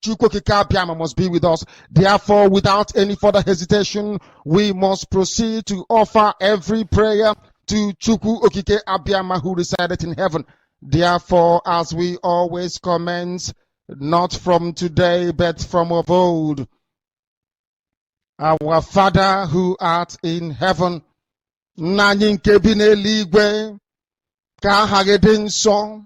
Chukwokika must be with us. Therefore, without any further hesitation, we must proceed to offer every prayer to Chukwu Okike Abiyama who resided in heaven. Therefore, as we always commence, not from today, but from of old, our Father who art in heaven, Nanyị nke bi n'eluigwe, ka aha gị dị nsọ,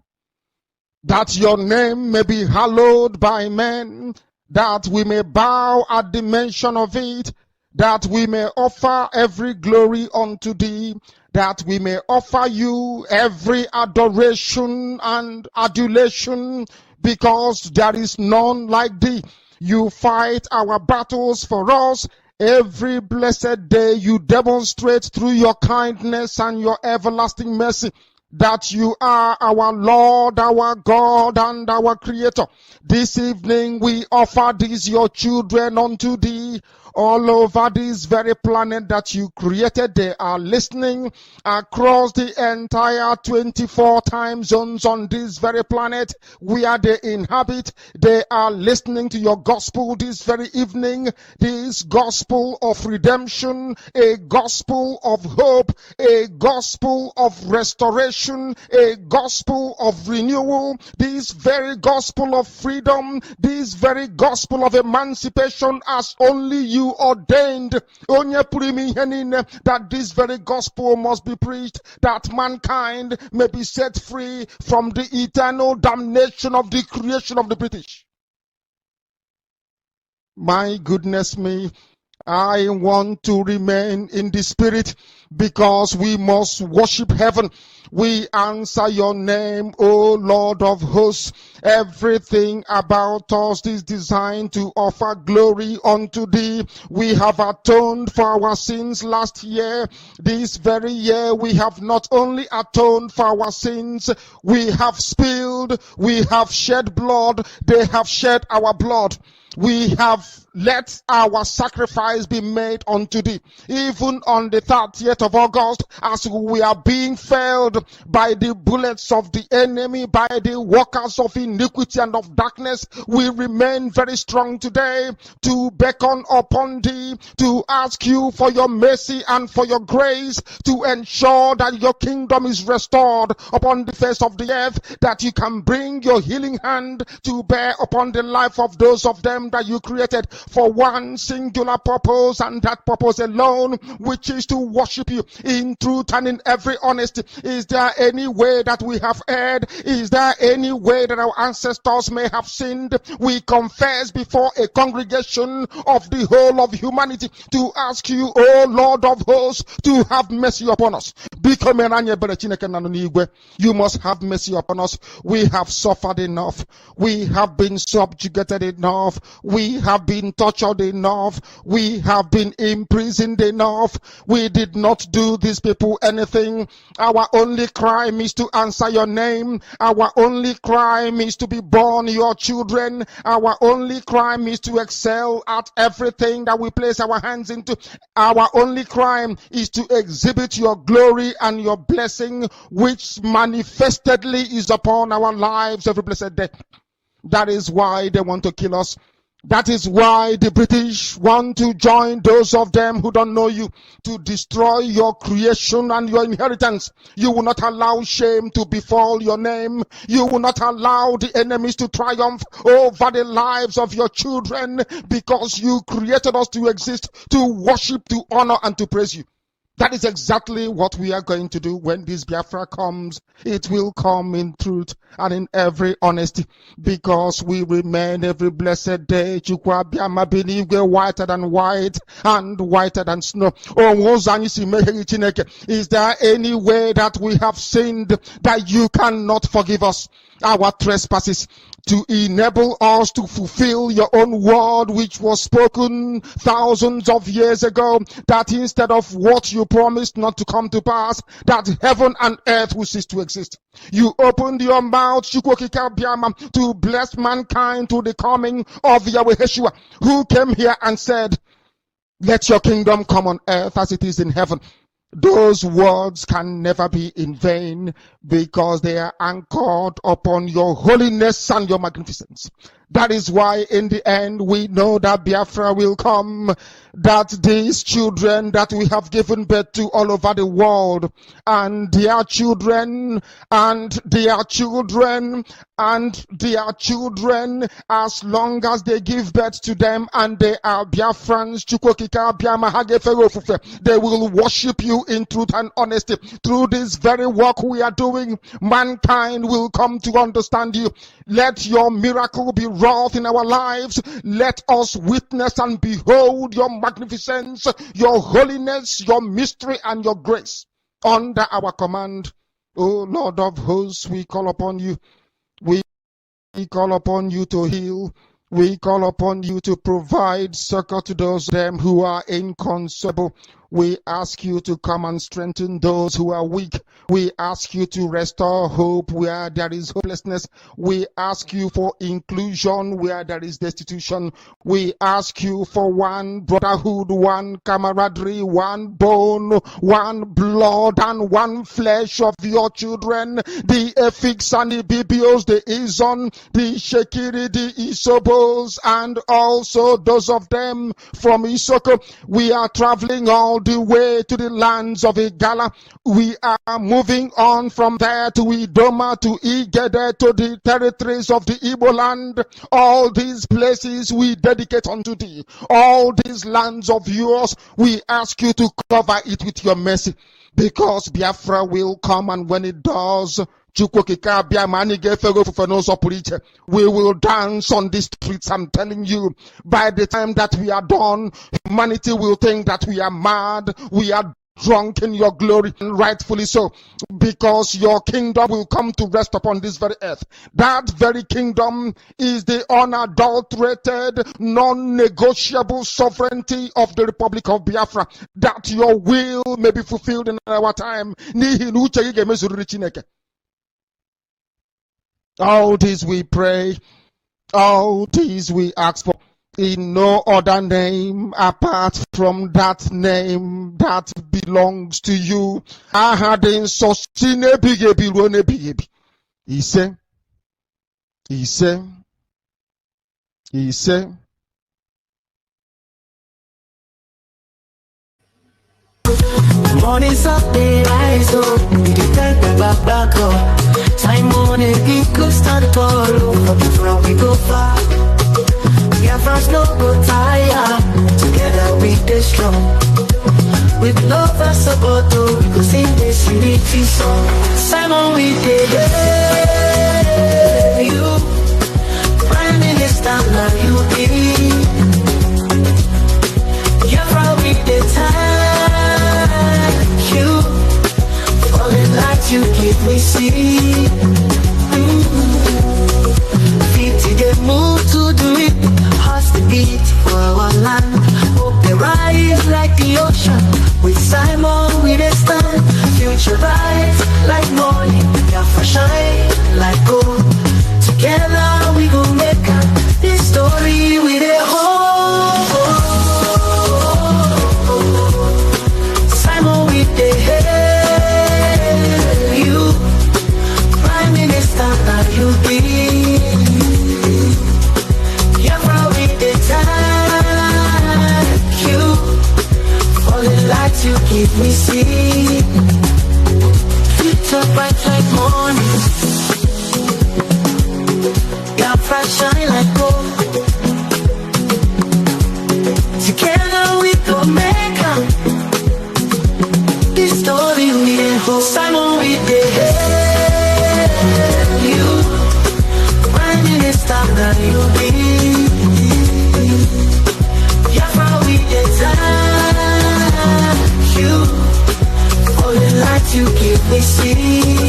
that your name may be hallowed by men, that we may bow at the mention of it, that we may offer every glory unto thee, that we may offer you every adoration and adulation, because there is none like thee. You fight our battles for us. Every blessed day you demonstrate through your kindness and your everlasting mercy that you are our Lord, our God, and our Creator. This evening we offer these your children unto thee. All over this very planet that you created, they are listening across the entire 24 time zones on this very planet where they inhabit. They are listening to your gospel this very evening, this gospel of redemption, a gospel of hope, a gospel of restoration, a gospel of renewal, this very gospel of freedom, this very gospel of emancipation as only you ordained, that this very gospel must be preached, that mankind may be set free from the eternal damnation of the creation of the British. My goodness me, I want to remain in the spirit because we must worship heaven. We answer your name, O Lord of hosts. Everything about us is designed to offer glory unto thee. We have atoned for our sins last year. This very year we have not only atoned for our sins, we have spilled, we have shed blood, they have shed our blood. We have let our sacrifice be made unto thee. Even on the 30th of August, as we are being felled by the bullets of the enemy, by the workers of iniquity and of darkness, we remain very strong today to beckon upon thee, to ask you for your mercy and for your grace, to ensure that your kingdom is restored upon the face of the earth, that you can bring your healing hand to bear upon the life of those of them that you created for one singular purpose, and that purpose alone, which is to worship you in truth and in every honesty. Is there any way that we have erred? Is there any way that our ancestors may have sinned? We confess before a congregation of the whole of humanity to ask you, O Lord of hosts, to have mercy upon us. You must have mercy upon us. We have suffered enough. We have been subjugated enough. We have been tortured enough. We have been imprisoned enough. We did not do these people anything. Our only crime is to answer your name. Our only crime is to be born your children. Our only crime is to excel at everything that we place our hands into. Our only crime is to exhibit your glory and your blessing, which manifestedly is upon our lives every blessed day. That is why they want to kill us. That is why the British want to join those of them who don't know you to destroy your creation and your inheritance. You will not allow shame to befall your name. You will not allow the enemies to triumph over the lives of your children, because you created us to exist, to worship, to honor, and to praise you. That is exactly what we are going to do when this Biafra comes. It will come in truth and in every honesty, because we remain every blessed day whiter than white and whiter than snow. Is there any way that we have sinned that you cannot forgive us our trespasses, to enable us to fulfill your own word which was spoken thousands of years ago, that instead of what you promised not to come to pass, that heaven and earth will cease to exist. You opened your mouth to bless mankind to the coming of Yahweh Yeshua, who came here and said, let your kingdom come on earth as it is in heaven. Those words can never be in vain, because they are anchored upon your holiness and your magnificence. That is why in the end we know that Biafra will come, that these children that we have given birth to all over the world, and their children, and their children, and their children, as long as they give birth to them and they are Biafrans, they will worship you in truth and honesty. Through this very work we are doing, mankind will come to understand you. Let your miracle be wrought in our lives. Let us witness and behold your magnificence, your holiness, your mystery, and your grace under our command. O Lord of hosts, we call upon you. We call upon you to heal. We call upon you to provide succor to those them who are inconsolable. We ask you to come and strengthen those who are weak. We ask you to restore hope where there is hopelessness. We ask you for inclusion where there is destitution. We ask you for one brotherhood, one camaraderie, one bone, one blood, and one flesh of your children. The Efiks and the Bibios, the Izon, the Shekiri, the Isobos, and also those of them from Isoko. We are traveling all the way to the lands of Igala. We are moving on from there to Idoma, to Igede, to the territories of the Igbo land. All these places we dedicate unto thee. All these lands of yours, we ask you to cover it with your mercy, because Biafra will come, and when it does, we will dance on the streets. I'm telling you, by the time that we are done, humanity will think that we are mad, we are drunk in your glory, and rightfully so, because your kingdom will come to rest upon this very earth. That very kingdom is the unadulterated, non-negotiable sovereignty of the Republic of Biafra, that your will may be fulfilled in our time. All this we pray, all this we ask for, in no other name apart from that name that belongs to you. I had in sostine bigebi rone bigebi. He said, morning's up, they rise up, we take the back up. Time on it, it could stand tall, before we go far. We are first, no go tire. Together we stay strong. With love and support, we go sing this unity song. Simon, we did you. Prime Minister, now you be. You're probably the time. You falling like you give me see. Feet they move to do it. Hearts the beat for our land. Hope they rise like the ocean. With Simon we they stand. Future bright like morning. Biafra shine like gold. Together we go make this story with a hope. Simon we they hail you. Prime Minister that you be. Biafra we they thank you. For the light you give me see. Future bright like morning. Biafra shine like gold. Together we go make this story we dey hold. Simon we dey hail you. Prime Minister that you be. Biafra we dey thank you. For the light you give me see.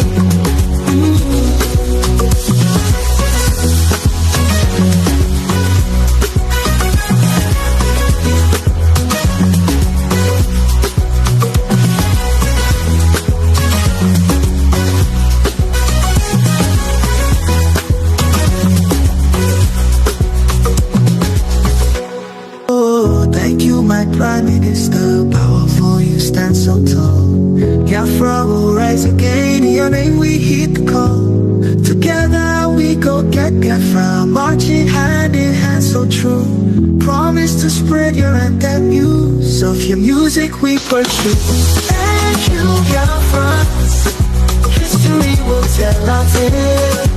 Prime Minister, powerful, you stand so tall. Biafra will rise again, in your name we hit the call. Together we go get Biafra marching hand in hand so true. Promise to spread your anthem news of your music we pursue. Thank you, Biafra. History will tell our tale.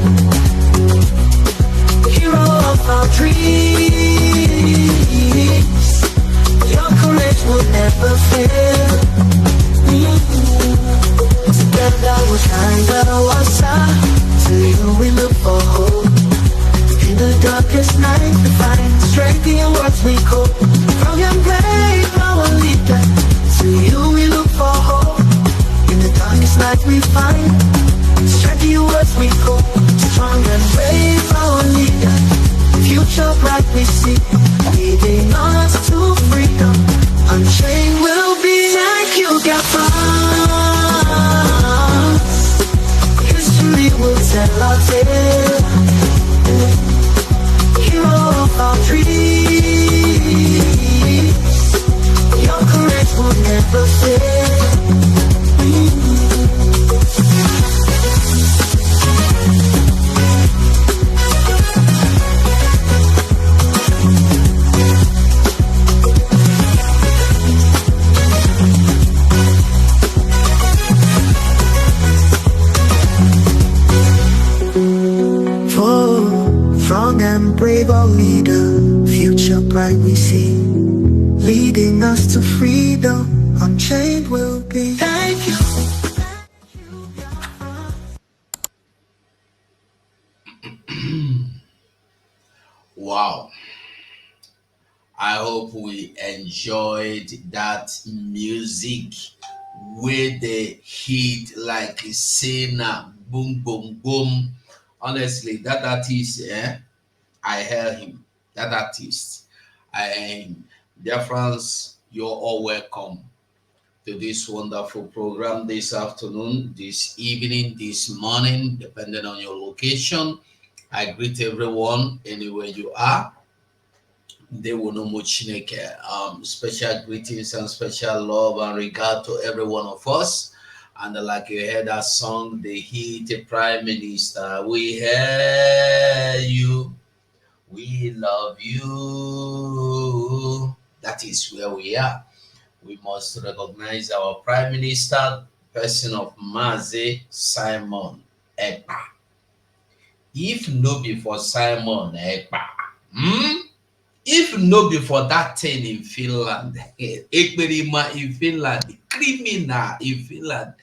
Hero of our dreams. Your courage will never fail. Together we'll shine the water. To you we look for hope. In the darkest night we find strength in your words we cope. From your grave our leader. To you we look for hope. In the darkest night we find strength in your words we cope. Strong and brave our leader. Future bright we see. Leading us to freedom. Unchained will be. Thank you, Ekpa. History will tell our tale. Hero of our dreams. Your courage will never fail. Strong and brave our leader, future bright we see, leading us to freedom, unchained will be. Thank you. Wow. I hope we enjoyed that music with the hit like Sena, boom, boom, boom. Honestly, that artist, I heard him. That artist, dear friends, you're all welcome to this wonderful program this afternoon, this evening, this morning, depending on your location. I greet everyone anywhere you are. They will know Muchineke. Special greetings and special love and regard to every one of us. And like you heard that song, the hit Prime Minister, we hear you, we love you. That is where we are. We must recognize our Prime Minister, person of Mazi Simon Ekpa. If no be for Simon Ekpa, if no be for that thing in Finland, Ekperima in Finland, criminal in Finland,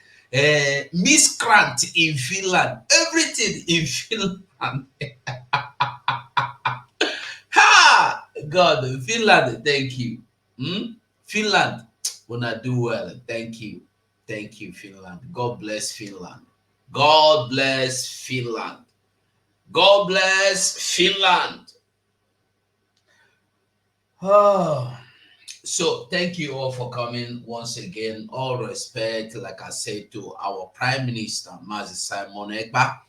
miscreant in Finland, everything in Finland. Ha! God, Finland, thank you. Finland, wanna do well. Thank you. Thank you, Finland. God bless Finland. God bless Finland. God bless Finland. Oh, so thank you all for coming once again. All respect, like I said, to our Prime Minister, Mazi Simon Ekpa,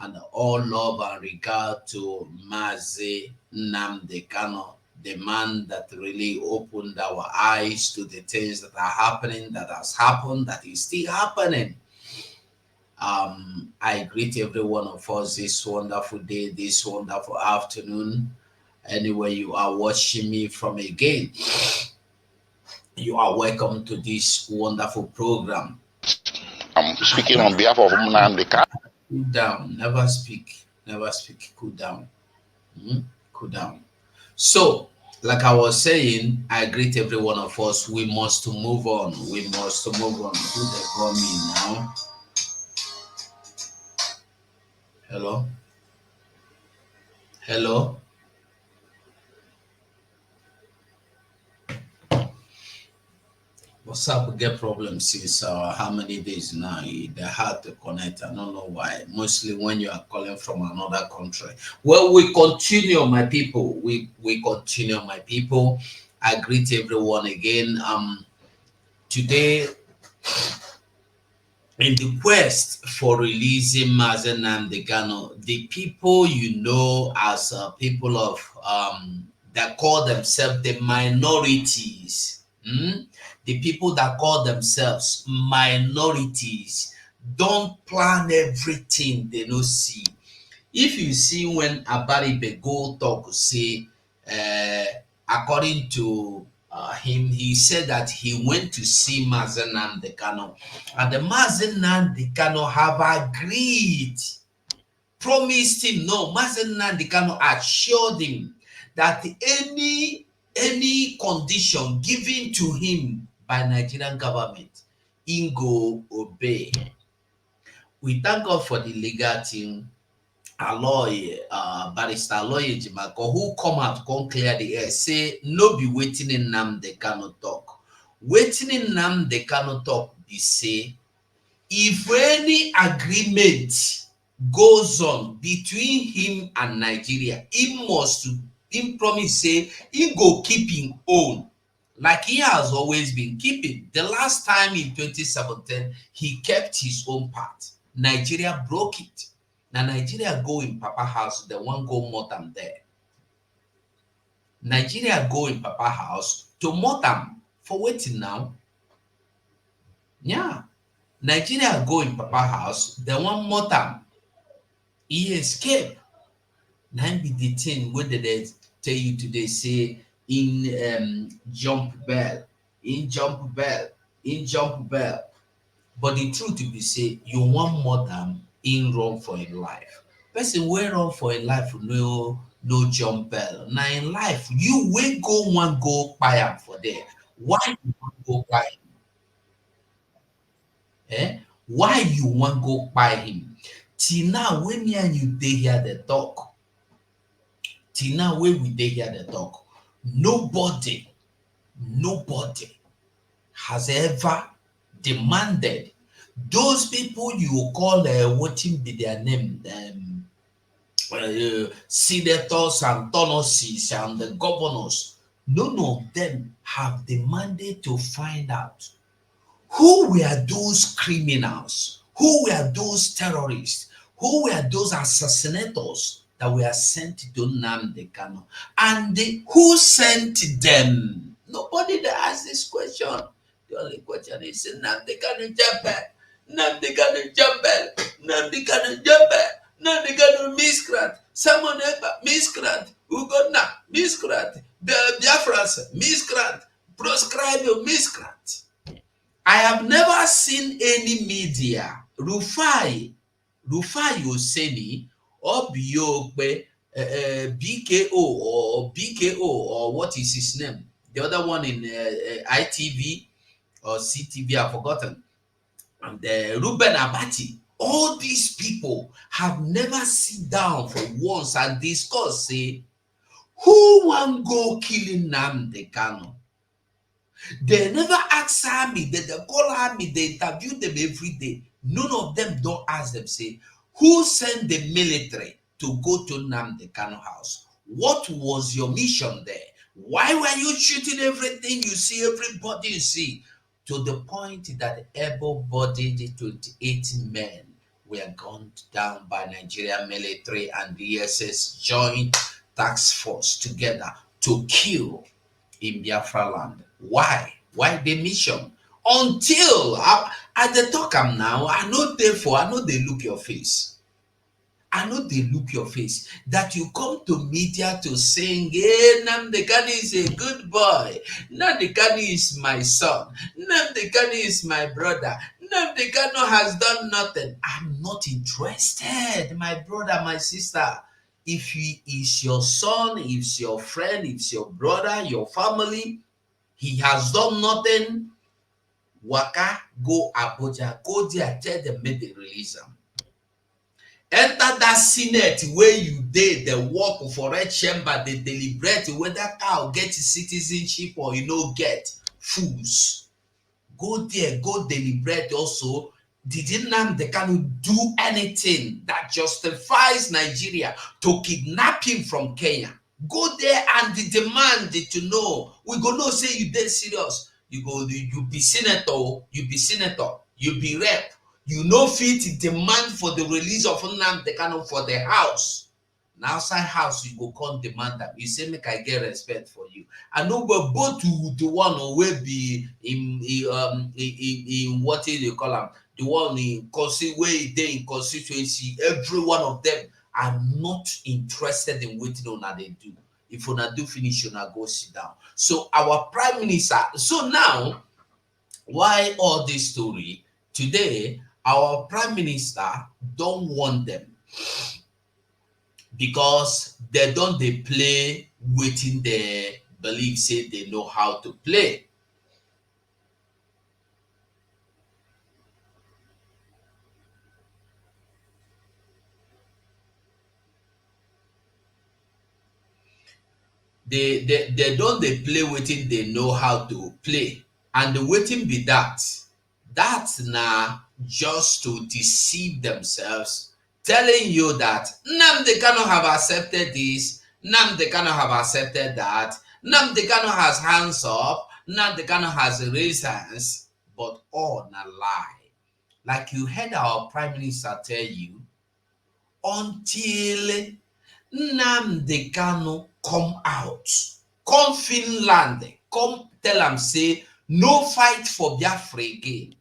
and all love and regard to Mazi Nnamdi Kanu, the man that really opened our eyes to the things that are happening, that has happened, that is still happening. I greet every one of us this wonderful day, this wonderful afternoon. Anywhere you are watching me from again, you are welcome to this wonderful program. I'm speaking on behalf of Nnamdi Kanu. Cool down, never speak, cool down. Cool down. So, like I was saying, I greet every one of us. We must move on. We must move on. Who they call me now? Hello? Hello? WhatsApp get problems since how many days now? They're hard to connect. I don't know why. Mostly when you are calling from another country. Well, we continue, my people. We continue, my people. I greet everyone again. Today, in the quest for releasing Mazi Nnamdi Kanu, the people you know as people of that call themselves the minorities. The people that call themselves minorities don't plan everything they don't see. If you see when Abaribe go talk, say, according to him, he said that he went to see Mazen Nnamdi Kanu, and the Mazen Nnamdi Kanu have agreed, promised him, no, Mazen Nnamdi Kanu assured him that any condition given to him by Nigerian government, he go obey. We thank God for the legal team, our lawyer, barrister lawyer Jimako, who come out, come clear the air, say no be waiting in Nnamdi Kanu talk. Waiting in Nnamdi Kanu talk be say, if any agreement goes on between him and Nigeria, he promise say he go keep him own, like he has always been keeping. The last time in 2017, he kept his own part. Nigeria broke it. Now Nigeria go in Papa house, the one go more than there. Nigeria go in Papa house to more than for waiting now. Yeah. Nigeria go in Papa house, the one more than he escape. Now be the thing what did they tell you today? Say in jump bell, in jump bell, in jump bell. But the truth to be say, you want more than in run for a life. Person wey run for a life no jump bell. Now in life, you will go one go buy am for there. Why you want go buy him? Why you want go buy him? Till now, when me and you dey here the talk. Till now, when we dey here the talk, nobody has ever demanded those people you call what be their name, senators and tonosis and the governors. None of them have demanded to find out who were those criminals, who were those terrorists, who were those assassinators that were sent to Nnamdi Kanu, and who sent them. Nobody that asked this question. The only question is Nnamdi Kanu Jabel, Nnamdi Kanu Jabel, Nnamdi Kanu Jabel, Nnamdi Kanu miscreant, someone ever miscreant, Uganda miscreant, the Biafrans miscreant, proscribe your miscreant. I have never seen any media, Rufai Oseni, or Biogbe, BKO or what is his name? The other one in ITV or CTV, I've forgotten. And Ruben Abati. All these people have never sit down for once and discuss, say, who want go killing Nnamdi Kanu? They never ask army, they call army, they interview them every day. None of them don't ask them, say, who sent the military to go to Nnamdi Kanu house? What was your mission there? Why were you shooting everything you see, everybody you see? To the point that able-bodied 28 men were gunned down by Nigerian military and the SS joint task force together to kill in Biafra land. Why? Why the mission? Until at the talk am now, I know they look your face. I know they look your face. That you come to media to sing, hey, Nnamdi Kanu is a good boy. Nnamdi Kanu is my son. Nnamdi Kanu is my brother. Nnamdi Kanu has done nothing. I'm not interested, my brother, my sister. If he is your son, if it's your friend, if it's your brother, your family, he has done nothing, waka, go Abuja, go there, tell them, make they release him. Enter that Senate where you did the work for red chamber, they deliberate whether cow get citizenship or you know get fools. Go there, go deliberate also. Did Nnamdi Kanu do anything that justifies Nigeria to kidnap him from Kenya? Go there and demand to know. We go know say you dead serious. You be senator, you be rep. You no fit demand for the release of Nnamdi Kanu for the house. Now outside house you go come demand that. You say make I get respect for you. I know but both to the one who will be in what is they call him, the one in where they in constituency. Every one of them are not interested in waiting on they do. If una do finish, una go sit down. So our prime minister, so now, why all this story? Today, our prime minister don't want them because they don't they play waiting they believe say they know how to play. They don't they play waiting they know how to play. And the waiting be that's now just to deceive themselves, telling you that they cannot have accepted this, they cannot have accepted that, they cannot has hands up, they cannot has raised hands, but all a lie. Like you heard our prime minister tell you, until Nnamdi Kanu come out, come Finland, come tell am say no fight for Biafra again.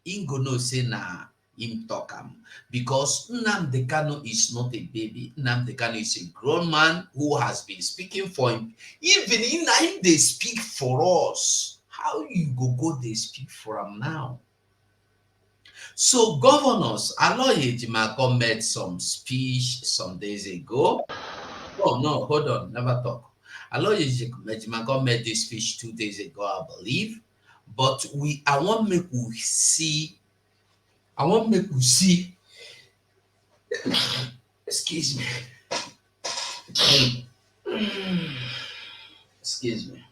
He go know say na him talk am, because Nnamdi Kanu is not a baby. Nnamdi Kanu is a grown man who has been speaking for him. Even in him they speak for us. How you go they speak for him now? So governors, Aloy Ejimako made some speech some days ago. Oh no, hold on, never talk. Aloy Ejimako made this speech 2 days ago, I believe. But I want make we see. Excuse me. Excuse me.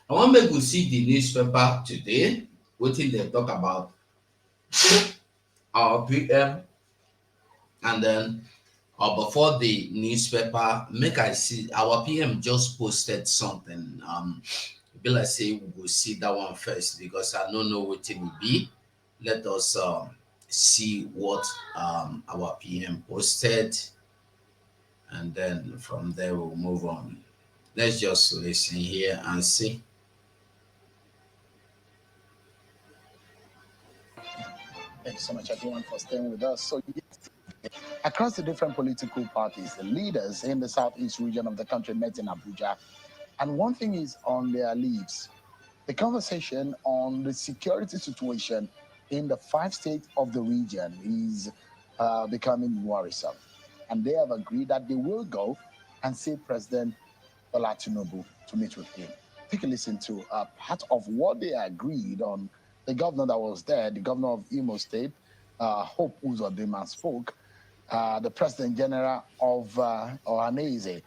I want make we see the newspaper today. What did they talk about? Our PM, and then before the newspaper, make I see our PM just posted something. Be like say we will see that one first because I don't know what it will be. Let us see what our PM posted, and then from there we'll move on. Let's just listen here and see. Thanks so much, everyone, for staying with us. So, across the different political parties, the leaders in the southeast region of the country met in Abuja, and one thing is on their lips: the conversation on the security situation in the 5 states of the region is becoming worrisome, and they have agreed that they will go and see President Bola Tinubu to meet with him. Take a listen to part of what they agreed on. The governor that was there, the governor of Imo State, Hope Uzodinma, spoke. The President General of Ohanaeze,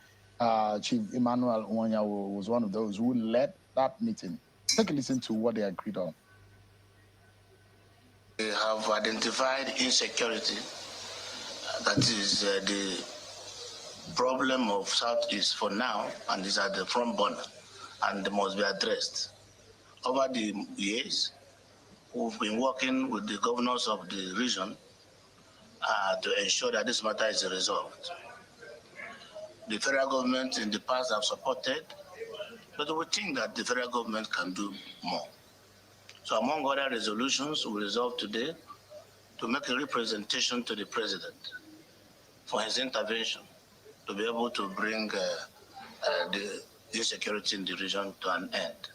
Chief Emmanuel Onyawo, was one of those who led that meeting. Take a listen to what they agreed on. We have identified insecurity. That is the problem of Southeast for now, and is at the front burner, and must be addressed. Over the years, we've been working with the governors of the region to ensure that this matter is resolved. The federal government in the past have supported, but we think that the federal government can do more. So among other resolutions, we resolved today to make a representation to the president for his intervention to be able to bring the insecurity in the region to an end.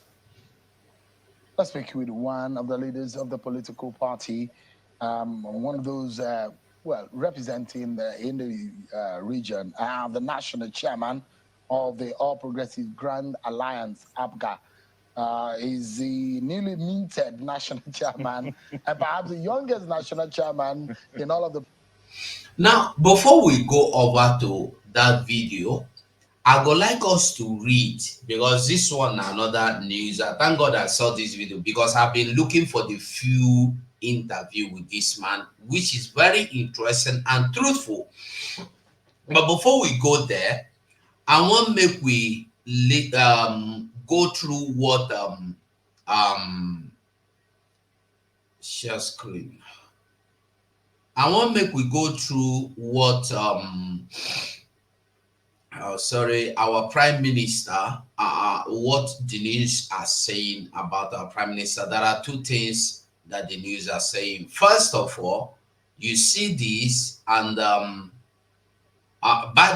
Let's speak with one of the leaders of the political party, one of those, representing in the region, the national chairman of the All Progressive Grand Alliance, APGA, is the newly minted national chairman and perhaps the youngest national chairman in all of the... Now, before we go over to that video, I would like us to read, because this one another news. I thank God I saw this video because I've been looking for the few interview with this man, which is very interesting and truthful. But before we go there, I want to make we go through what share screen. I want to make we go through what our prime minister, what the news are saying about our prime minister. There are two things that the news are saying. First of all, You see this, and by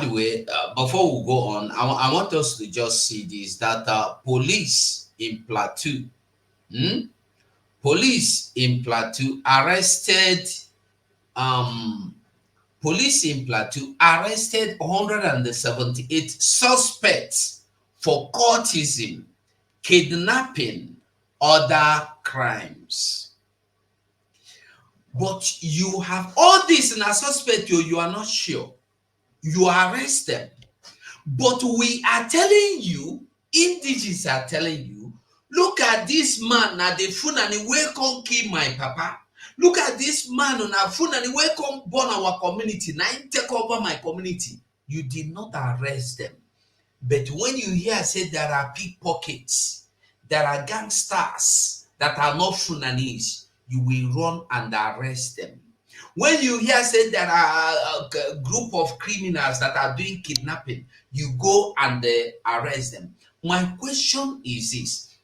the way, before we go on, I want us to just see this, that police in Plateau, hmm? Police in Plateau arrested um police in Plateau arrested 178 suspects for cultism, kidnapping, other crimes. But you have all this in a suspect, you are not sure. You arrest them. But we are telling you, indigenous are telling you, look at this man na the funani wey come kill my papa. Look at this man on a funani wey come burn our community. Now take over my community. You did not arrest them. But when you hear say there are pickpockets, there are gangsters that are not Funanis, you will run and arrest them. When you hear say there are a group of criminals that are doing kidnapping, you go and arrest them. My question is this: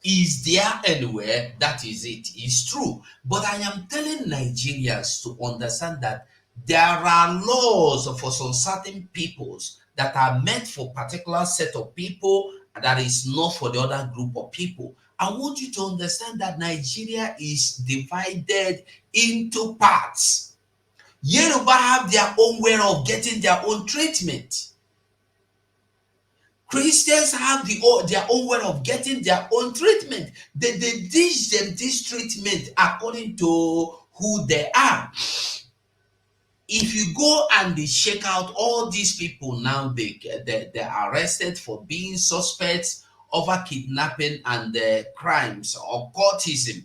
is there anywhere that is it? It's true, but I am telling Nigerians to understand that there are laws for some certain peoples that are meant for particular set of people that is not for the other group of people. I want you to understand that Nigeria is divided into parts. Yoruba have their own way of getting their own treatment. Christians have their own way of getting their own treatment. They dish them this treatment according to who they are. If you go and they check out all these people now, they're arrested for being suspects over kidnapping and crimes or cultism.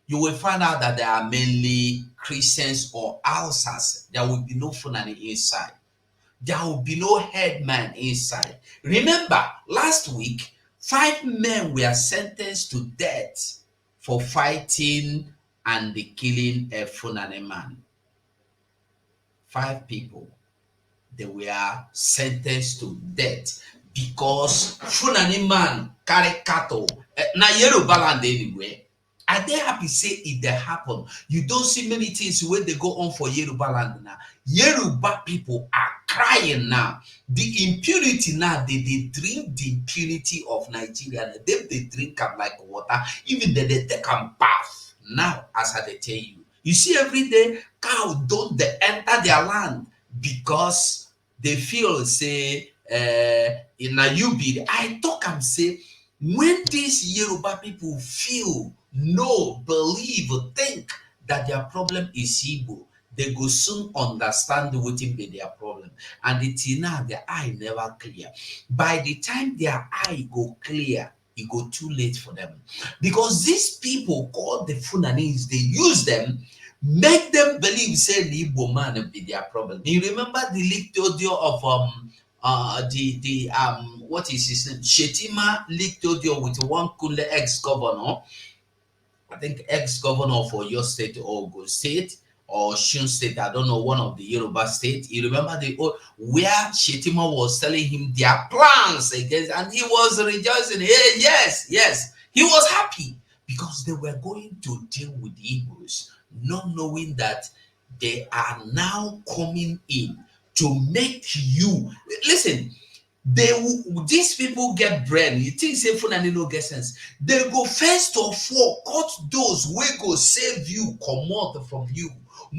You will find out that they are mainly Christians or Hausas. There will be no Fulani inside. There will be no headman inside. Remember, last week, 5 men were sentenced to death for fighting and killing a Fulani man. 5 people, they were sentenced to death because Fulani man carry cattle. Na Yoruba land anywhere. Are they happy say if they happen? You don't see many things where they go on for Yoruba land now. Yoruba people are crying now. The impunity now, they drink the impunity of Nigeria. They drink them like water. Even they take them bath. Now, as I tell you, you see every day, cow don't they enter their land because they feel say in a UB. I talk and say, when these Yoruba people feel, know, believe, think that their problem is Igbo, they go soon understand what be their problem. And the now their eye never clear. By the time their eye go clear, it go too late for them. Because these people called the Funanis, they use them, make them believe say the Igbo man be their problem. You remember the leaked audio of the what is his name? Shetima leaked audio with one Kunle ex-governor, I think ex-governor for your state or Ogun State or Shun State, I don't know, one of the Yoruba state. You remember where Shetima was telling him their plans against, and he was rejoicing. Hey, yes, he was happy because they were going to deal with the Igbos, not knowing that they are now coming in to make you listen. These people get brain. You think say Fulani no get sense? They go first of all cut those wey go save you, comot from you.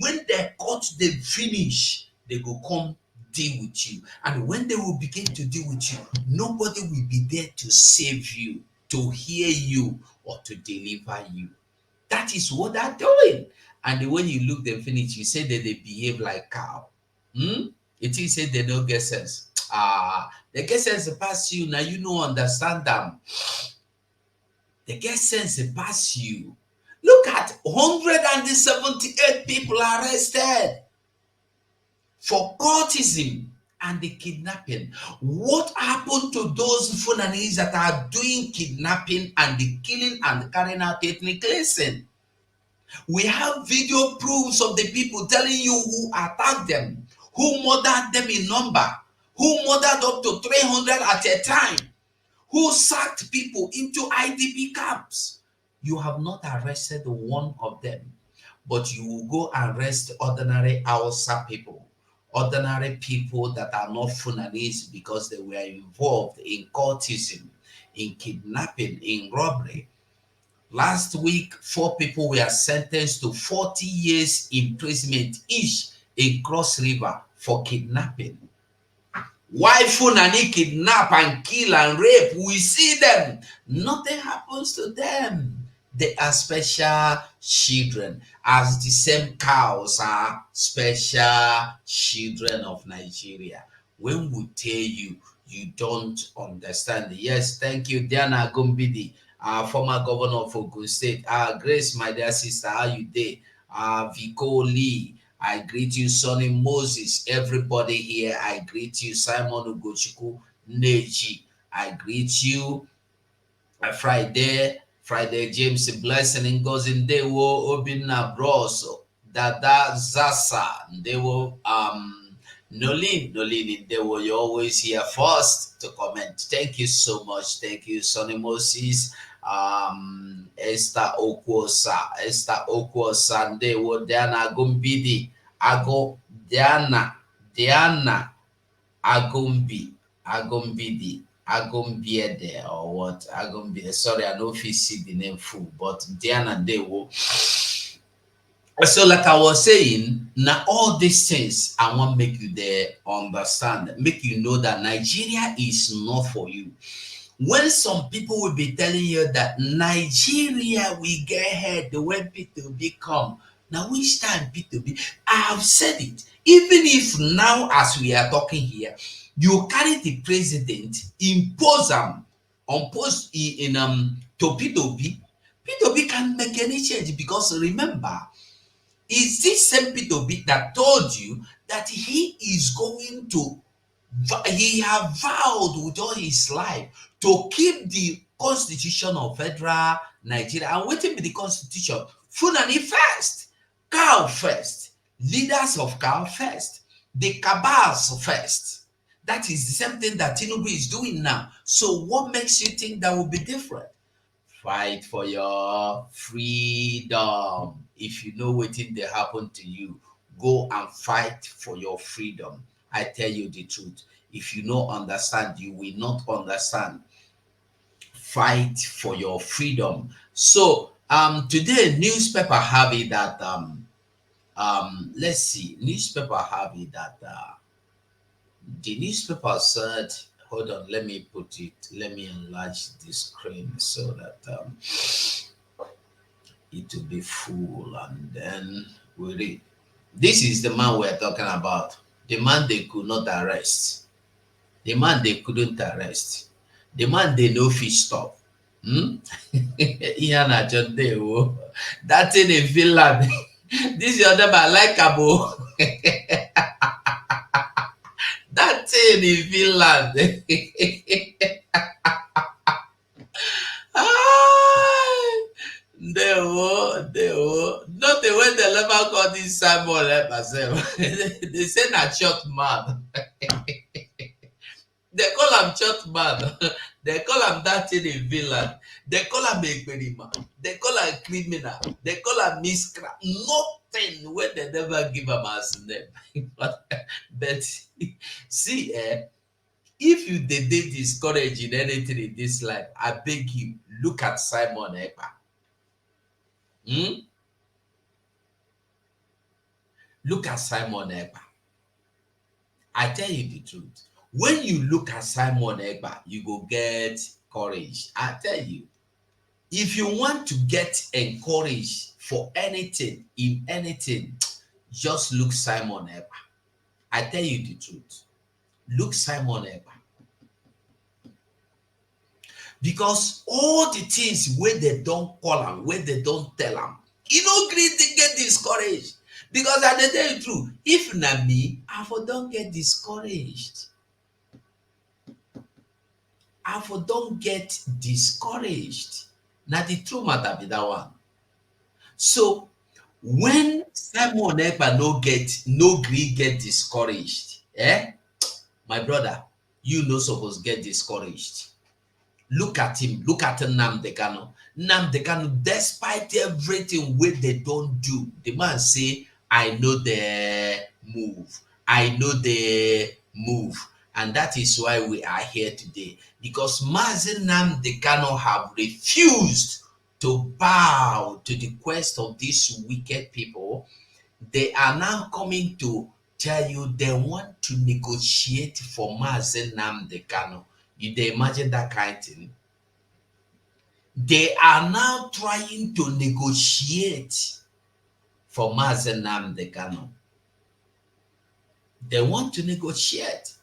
When they cut them finish, they go come deal with you. And when they will begin to deal with you, nobody will be there to save you, to hear you, or to deliver you. That is what they're doing. And when you look them finish, you say that they behave like cow. It is say they don't get sense. They get sense pass you. Now you know understand them. They get sense pass you. Look at 178 people arrested for cultism and the kidnapping. What happened to those Funanis that are doing kidnapping and the killing and carrying out ethnic cleansing? We have video proofs of the people telling you who attacked them, who murdered them in number, who murdered up to 300 at a time, who sacked people into IDP camps. You have not arrested one of them. but you will go and arrest ordinary Hausa people, ordinary people that are not Fulanese because they were involved in cultism, in kidnapping, in robbery. Last week, 4 people were sentenced to 40 years imprisonment each in Cross River for kidnapping. Why Fulani kidnap and kill and rape? We see them. Nothing happens to them. They are special children, as the same cows are special children of Nigeria. When we tell you, you don't understand. Yes, thank you, Diana Gombidi, former governor of Ogun State. Grace, my dear sister, how you doing? Vico Lee, I greet you, Sonny Moses. Everybody here, I greet you. Simon Ugochukwu Neji, I greet you. Friday James Blessing Ngozi Ndewo Obinna Bros Dada Zasa Ndewo Nolin Ndewo, you're always here first to comment. Thank you so much. Thank you, Sonny Moses. Esther Okwosa Ndewo, Diana Gumbidi Diana Agumbidi Agumbiede or what? Agumbiede. Sorry, I don't feel see the name full, but Diana Dewo. So, like I was saying, now all these things I want to make you there understand, make you know that Nigeria is not for you. When some people will be telling you that Nigeria will get ahead when P2B come, now which time P2B? I have said it. Even if now, as we are talking here, you carry the president, impose them on post in to P2B. P2B can't make any change because remember, it's this same P2B that told you that he is going to, he have vowed with all his life to keep the constitution of federal Nigeria. And waiting for the constitution, Fulani first, cow first, leaders of cow first, the cabals first. That is the same thing that Tinubu is doing now. So what makes you think that will be different? Fight for your freedom. If you know what thing they happen to you, go and fight for your freedom. I tell you the truth. If you don't understand, you will not understand. Fight for your freedom. So today newspaper have it that let's see, newspaper have it that the newspaper said, hold on, let me enlarge the screen so that it will be full, and then we read. This is the man we're talking about. The man they could not arrest. The man they couldn't arrest. The man they no fish stop. That thing in Finland. This is other man like Cabo. That thing in Finland. They were. Not the way they never call this Simon myself. They say not short man. They call him short man. They call him that thing in Finland. They call him a They call him criminal. They call him miscreant. Nothing when they never give him as name. But see, if you did discourage in anything in this life, I beg you, look at Simon Ekpa. Look at Simon Ekpa. I tell you the truth. When you look at Simon Ekpa, you go get courage. I tell you, if you want to get encouraged for anything, in anything, just look Simon Ekpa. I tell you the truth. Look Simon Ekpa. Because all the things where they don't call him, where they don't tell him, he don't agree to get discouraged. Because I tell you the truth, if not me, I for don't get discouraged. I for don't get discouraged. Now the true matter be that one. So when Simon Ekpa no gree get discouraged, my brother, you no supposed get discouraged. Look at him. Look at Nnamdi Kanu. Nnamdi Kanu, despite everything what they don't do, the man say, I know the move. I know the move. And that is why we are here today. Because Mazi Nnamdi Kanu have refused to bow to the quest of these wicked people. They are now coming to tell you they want to negotiate for Mazi Nnamdi Kanu. You they imagine that kind of thing? They are now trying to negotiate for Mazi Nnamdi Kanu. They want to negotiate.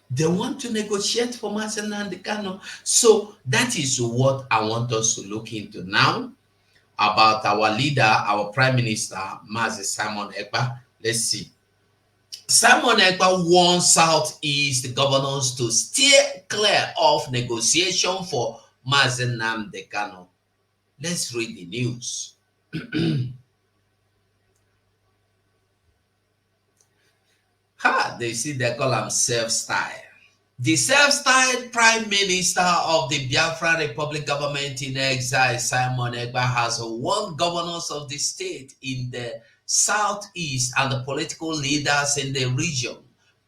They want to negotiate for Mazi Nnamdi Kanu. So that is what I want us to look into now about our leader, our Prime Minister, Mazi Simon Ekpa. Let's see. Simon Ekpa wants Southeast governors to steer clear of negotiation for Mazi Nnamdi Kanu. Let's read the news. They see they call him self-style. The self-styled Prime Minister of the Biafra Republic government in exile, Simon Ekpa, has warned governors of the state in the southeast and the political leaders in the region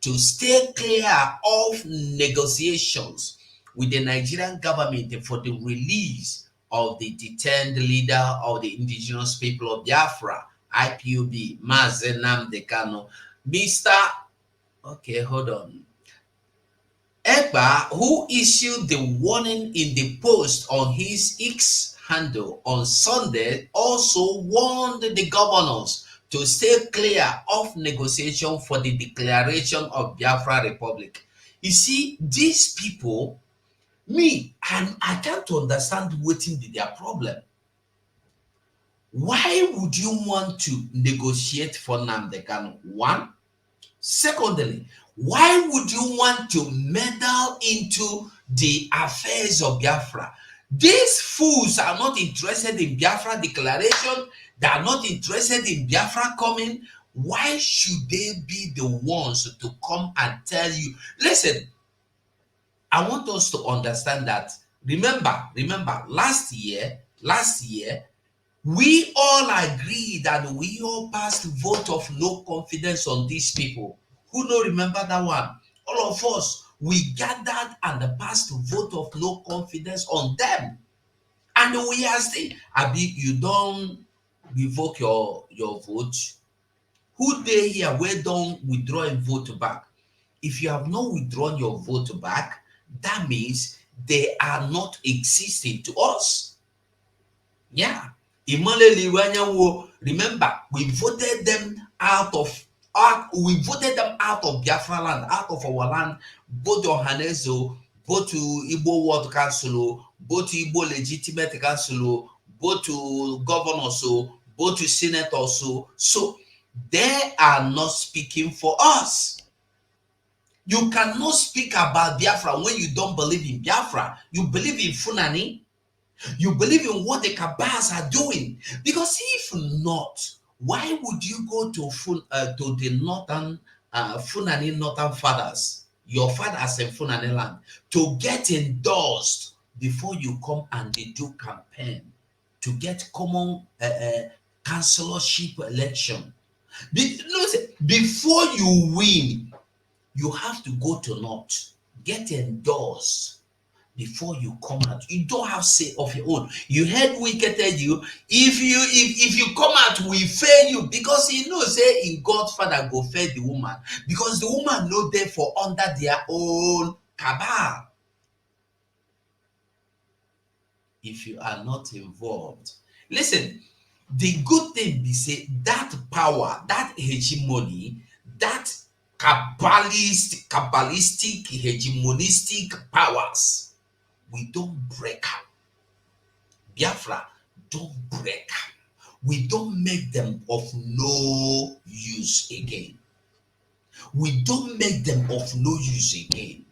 to stay clear of negotiations with the Nigerian government for the release of the detained leader of the indigenous people of Biafra, IPOB, Mazi Nnamdi Kanu. Hold on. Ekpa, who issued the warning in the post on his X handle on Sunday, also warned the governors to stay clear of negotiation for the declaration of Biafra Republic. You see, these people, I can't understand what be their problem. Why would you want to negotiate for Nnamdi Kanu? One. Secondly, why would you want to meddle into the affairs of Biafra? These fools are not interested in Biafra declaration. They are not interested in Biafra coming. Why should they be the ones to come and tell you? Listen, I want us to understand that. Remember, last year, we all agreed and we all passed vote of no confidence on these people. Who don't remember that one? All of us, we gathered and passed vote of no confidence on them. And we are still, you don't revoke your vote. Who they here where don't withdraw a vote back? If you have not withdrawn your vote back, that means they are not existing to us. Yeah. Remember, we voted them out of Biafra land, out of our land, both to Ohanaeze, both to Igbo World Council, both to Igbo Legitimate Council, both to governors, both to senators. So they are not speaking for us. You cannot speak about Biafra when you don't believe in Biafra. You believe in Funani. You believe in what the Kabas are doing. Because if not, why would you go to the northern Funani northern fathers, your fathers in Funani land, to get endorsed before you come and they do campaign to get common councillorship election? Before you win, you have to go to north, get endorsed before you come out. You don't have say of your own. You heard Wike tell you, if you come out, we fail you, because he knows say in Godfather go fail the woman, because the woman know them for under their own cabal. If you are not involved, listen, the good thing be say that power, that hegemony, that kabbalistic hegemonistic powers, we don't break up. Biafra don't break up. We don't make them of no use again. We don't make them of no use again.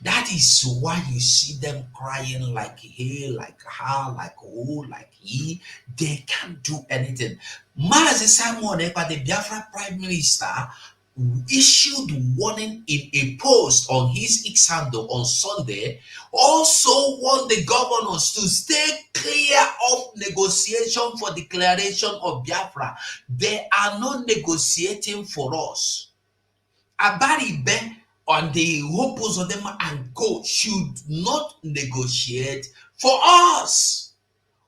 That is why you see them crying like hey, like ha, like oh, like he. They can't do anything. Mazi Simon Ekpa, the Biafra Prime Minister, issued warning in a post on his X handle on Sunday, also warned the governors to stay clear of negotiation for declaration of Biafra. They are not negotiating for us. Abaribe on the hopes of them and co should not negotiate for us.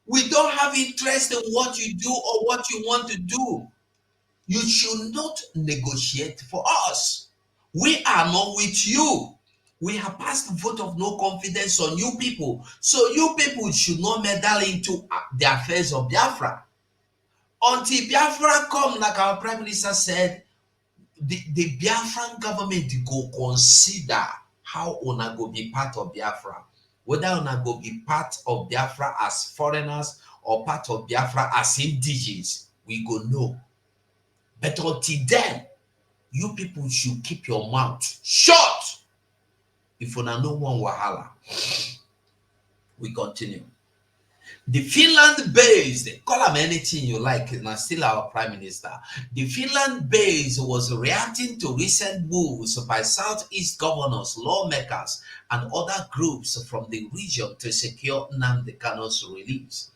We don't have interest in what you do or what you want to do. You should not negotiate for us. We are not with you. We have passed the vote of no confidence on you people. So you people should not meddle into the affairs of Biafra. Until Biafra come, like our Prime Minister said, the Biafran government go consider how una go be part of Biafra. Whether una go be part of Biafra as foreigners or part of Biafra as indigenous, we go know. But until then, you people should keep your mouth shut. If una no one wahala. We continue. The Finland-based, call him anything you like, now still our Prime Minister. The Finland-based was reacting to recent moves by Southeast governors, lawmakers, and other groups from the region to secure Nnamdi Kanu's release.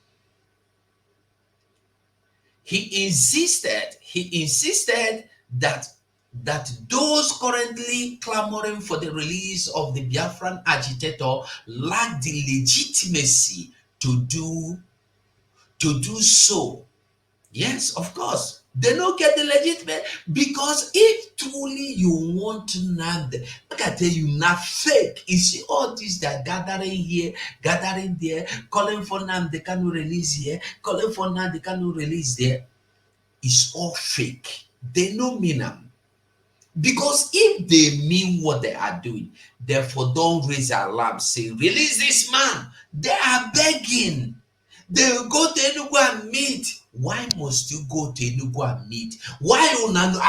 He insisted that those currently clamoring for the release of the Biafran agitator lack the legitimacy to do so. Yes, of course. They don't get the legitimate, because if truly you want to Nnamdi, like I tell you, not fake. You see all this that gathering here, gathering there, calling for Nnamdi Kanu release here, calling for Nnamdi Kanu release there. It's all fake. They don't mean them. Because if they mean what they are doing, therefore don't raise alarm, say, release this man. They are begging. They will go to Enugu and meet. Why must you go to Enugu and meet? Why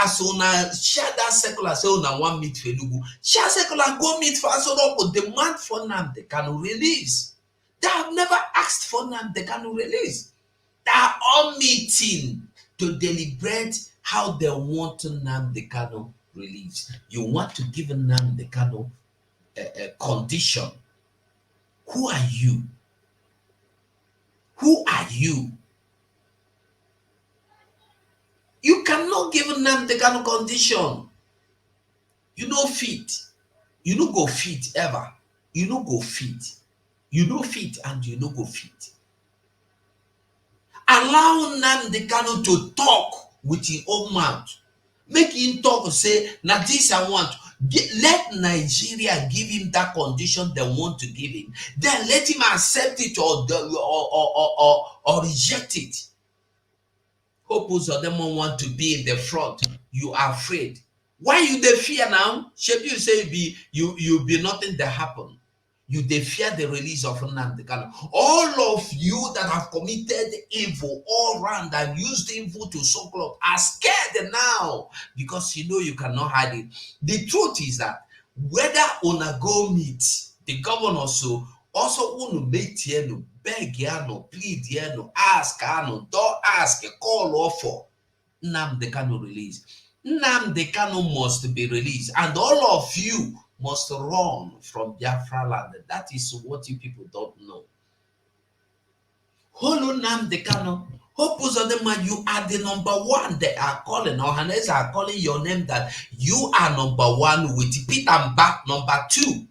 as una share that circular, say una want meet for Enugu? Share circular, go meet for Asoroko, demand for Nnamdi Kanu release. They have never asked for Nnamdi Kanu release. They are all meeting to deliberate how they want Nnamdi Kanu release. You want to give Nnamdi Kanu a condition. Who are you? Who are you? You cannot give Nnamdi Kanu condition. You no fit. You no go fit ever. You no go fit. You no fit and you no go fit. Allow Nnamdi Kanu to talk with his own mouth. Make him talk, say, now this I want. Let Nigeria give him that condition they want to give him. Then let him accept it or reject it. Hopes of them want to be in the front. You are afraid. Why you dey fear now? Should you say you be nothing that happen? You dey fear the release of Nnamdi Kanu. All of you that have committed evil all round and used evil to so club are scared now because you know you cannot hide it. The truth is that whether una go meet the governor, so also want to make no beg no plead no ask no don't ask call or for Nnamdi Kanu release. Nnamdi Kanu must be released, and all of you must run from Biafra land. That is what you people don't know. Holo Nnamdi Kanu, hopes of them, you are the number one. They are calling, Ohanaeze are calling your name that you are number one with Peter Mbak number two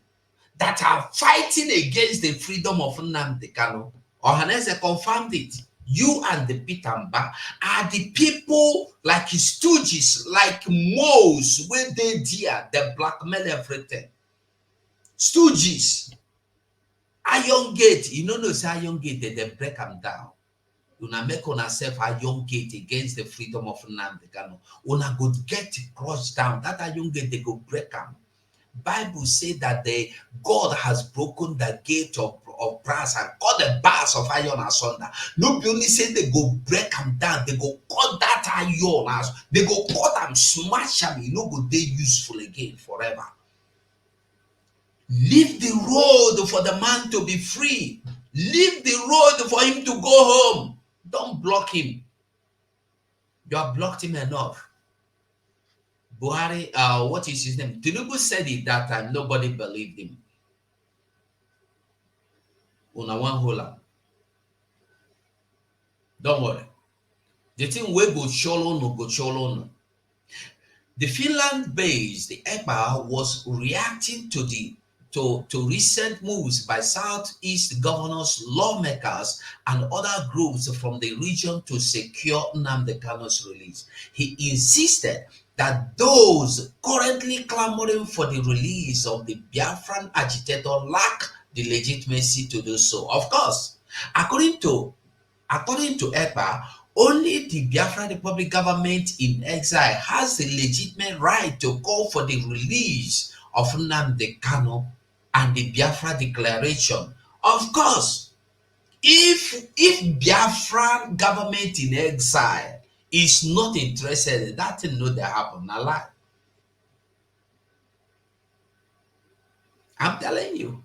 that are fighting against the freedom of Nnamdi Kanu. Ohanaeze confirmed it. You and the Peter Mbak are the people like stooges, like moles, when they dear, they blackmail everything. Stooges. Iron Gate, you know, say Iron Gate, they break them down. Una make on yourself Iron Gate against the freedom of Nnamdi Kanu. Una go get crushed down. That Iron Gate, they go break them. Bible say that God has broken the gate of brass and cut the bars of iron asunder. No be only say they go break them down, they go cut that iron as they go cut them, smash them, you know, go they useful again forever. Leave the road for the man to be free. Leave the road for him to go home. Don't block him. You have blocked him enough. Buhari, what is his name? Tinubu said it that time. Nobody believed him. Una one hola. Don't worry. The thing we go cholo no go cholo no. The Finland-based Ekpa was reacting to recent moves by Southeast governors, lawmakers, and other groups from the region to secure Nnamdi Kanu's release. He insisted that those currently clamoring for the release of the Biafran agitator lack the legitimacy to do so. Of course, according to Ekpa, only the Biafra Republic government in exile has the legitimate right to call for the release of Nnamdi Kanu and the Biafra Declaration. Of course, if Biafra government in exile is not interested, that thing no dey happen. Na lie. I'm telling you.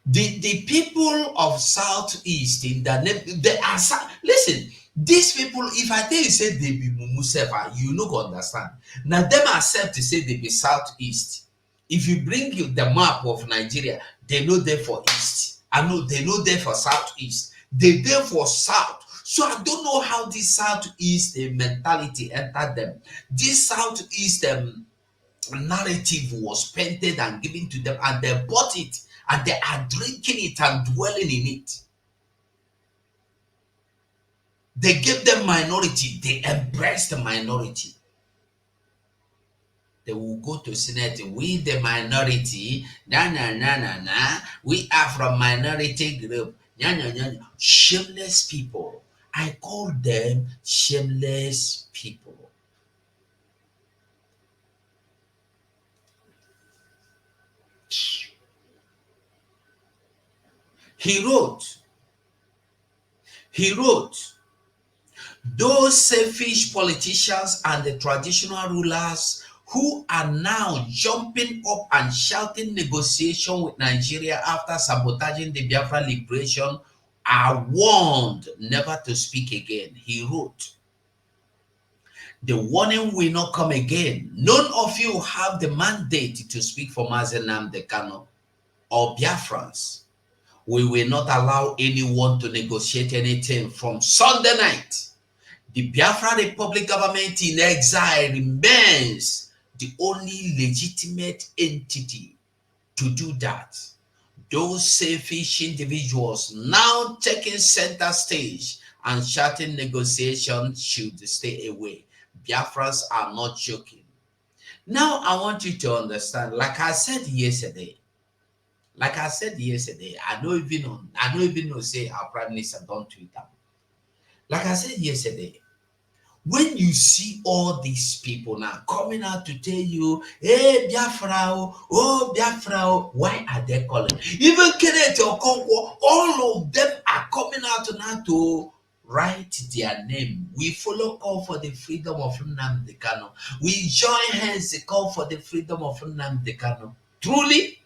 The people of Southeast in the name, they are, listen, these people, if I tell you say they be mumu sefa, you no go understand. Now them accept to say they be Southeast. If you bring you the map of Nigeria, they know they for East. I know they know they for Southeast. They there for South. So I don't know how this Southeast mentality entered them. This Southeast narrative was painted and given to them, and they bought it, and they are drinking it and dwelling in it. They gave them minority, they embraced the minority. They will go to Senate, we the minority, we are from minority group, shameless people. I call them shameless people. He wrote, those selfish politicians and the traditional rulers who are now jumping up and shouting negotiation with Nigeria after sabotaging the Biafra liberation are warned never to speak again. He wrote, the warning will not come again. None of you have the mandate to speak for Mazi Nnamdi Kanu or Biafrans. We will not allow anyone to negotiate anything from Sunday night. The Biafra Republic government in exile remains the only legitimate entity to do that. Those selfish individuals now taking center stage and shouting negotiation should stay away. Biafrans are not joking. Now I want you to understand, like I said yesterday, I don't even know say our prime minister don't tweet them. Like I said yesterday, when you see all these people now coming out to tell you, hey Biafra, oh Biafra, why are they calling? Even Kenneth Okonkwo, all of them are coming out now to write their name. We follow call for the freedom of Nnamdi Kanu. We join hands the call for the freedom of Nnamdi Kanu. Truly,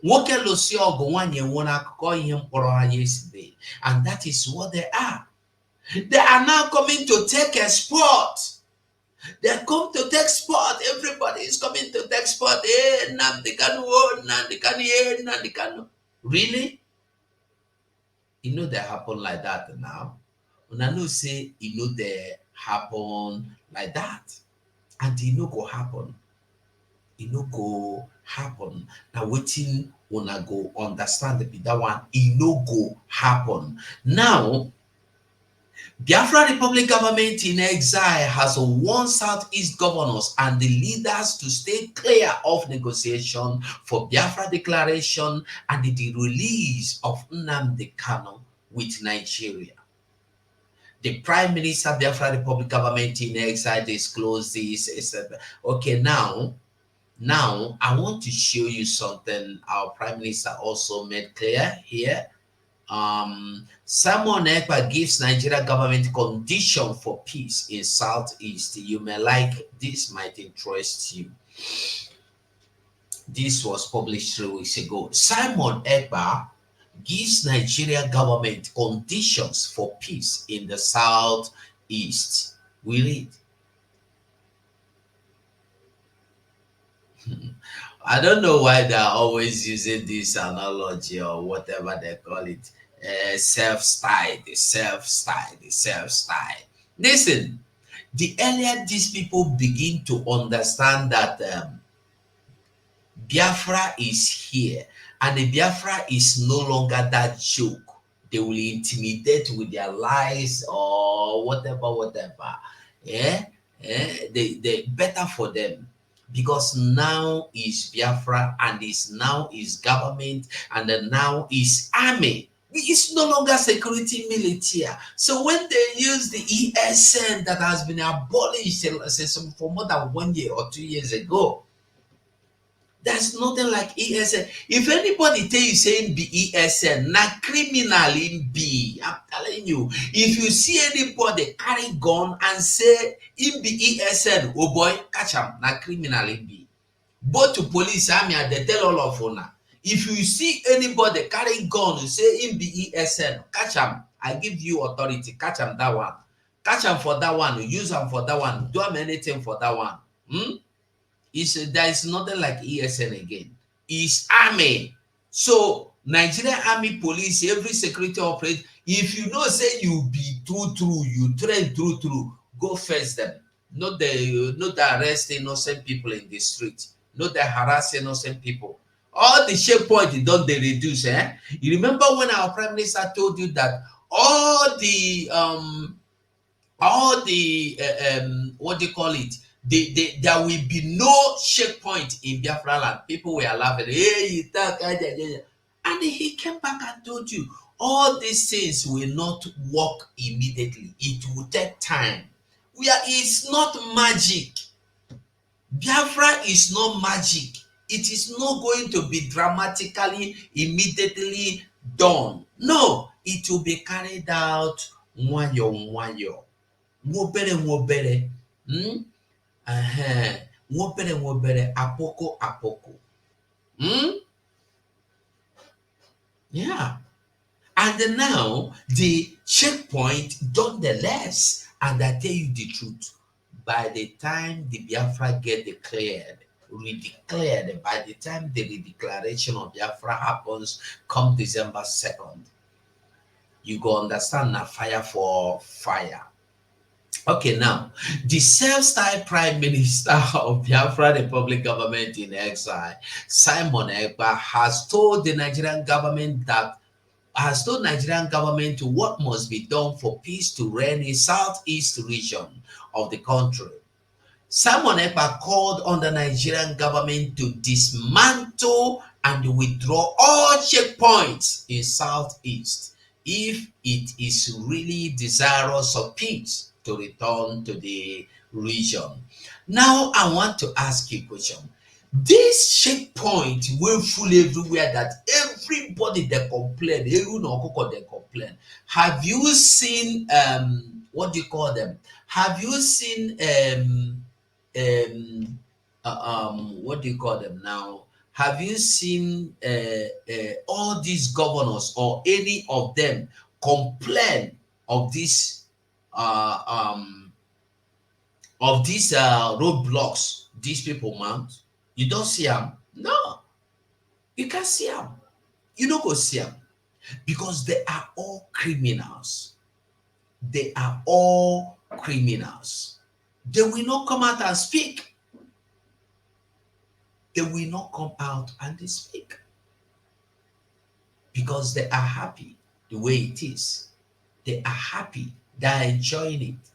nwoke lụsị ọgụ nwanyị nwụrụ akụkọ ihe mkpọrọ ha yesterday, and that is what they are. They are now coming to take a spot. They come to take spot. Everybody is coming to take spot. Hey, Nnamdi Kanu, oh, Nnamdi Kanu, hey, Nnamdi Kanu. Really? You know they happen like that now. When I know say, you know they happen like that. And you know go happen. You know go happen. Now waiting una go understand that one, it no go happen. Now, Biafra Republic government in exile has warned Southeast governors and the leaders to stay clear of negotiation for Biafra declaration and the release of Nnamdi Kanu with Nigeria. The Prime Minister Biafra Republic government in exile disclosed this. It said, okay, now I want to show you something our Prime Minister also made clear here. Simon Ekpa gives Nigeria government condition for peace in Southeast. You may like this, might interest you. This was published 3 weeks ago. Simon Ekpa gives Nigeria government conditions for peace in the Southeast. We read, I don't know why they're always using this analogy or whatever they call it. Self-style, the self-style, the self-style. Listen, the earlier these people begin to understand that Biafra is here and the Biafra is no longer that joke, they will intimidate with their lies or whatever, whatever. Yeah, they better for them because now is Biafra and is now is government and then now is army. It's no longer security military. So when they use the ESN that has been abolished for more than 1 year or 2 years ago, there's nothing like ESN. If anybody tell you saying be ESN, not criminal in be. I'm telling you, if you see anybody carry gun and say in be ESN, oh boy, catch him, not criminal in be. Both to police, army, they tell all of you now. If you see anybody carry gun and say in be ESN, catch him. I give you authority, catch him that one. Catch him for that one, use him for that one, do him anything for that one. There is nothing like ESN again. It's army. So Nigerian Army Police, every security operator, if you know say you be true, you train true, go face them. Not the arrest innocent people in the street. Not the harass innocent people. All the checkpoint don't they reduce, eh? You remember when our Prime Minister told you that all the what do you call it? There will be no checkpoint in Biafra land. People were laughing. Hey, you talk, and he came back and told you all these things will not work immediately. It will take time. It's not magic. Biafra is not magic. It is not going to be dramatically, immediately done. No, it will be carried out nwayo. Nwobere. Nwobere, apoko. Yeah. And then now, the checkpoint done the less. And I tell you the truth, by the time the Biafra get redeclared, by the time the redeclaration of Biafra happens come December 2nd, you go understand now fire for fire. Okay, now, the self-styled Prime Minister of Biafra Republic government in exile, Simon Ekpa, has told Nigerian government what must be done for peace to reign in southeast region of the country. Simon Ekpa called on the Nigerian government to dismantle and withdraw all checkpoints in southeast if it is really desirous of peace to return to the region. Now I want to ask you a question. This checkpoint will full everywhere that everybody they complain, they complain. Have you seen what do you call them? Have you seen what do you call them now? Have you seen all these governors or any of them complain of this roadblocks these people mount? You don't see them. No, you can't see them. You don't go see them because they are all criminals. They are all criminals. They will not come out and speak. They will not come out and speak because they are happy the way it is. They are happy. They are enjoying it.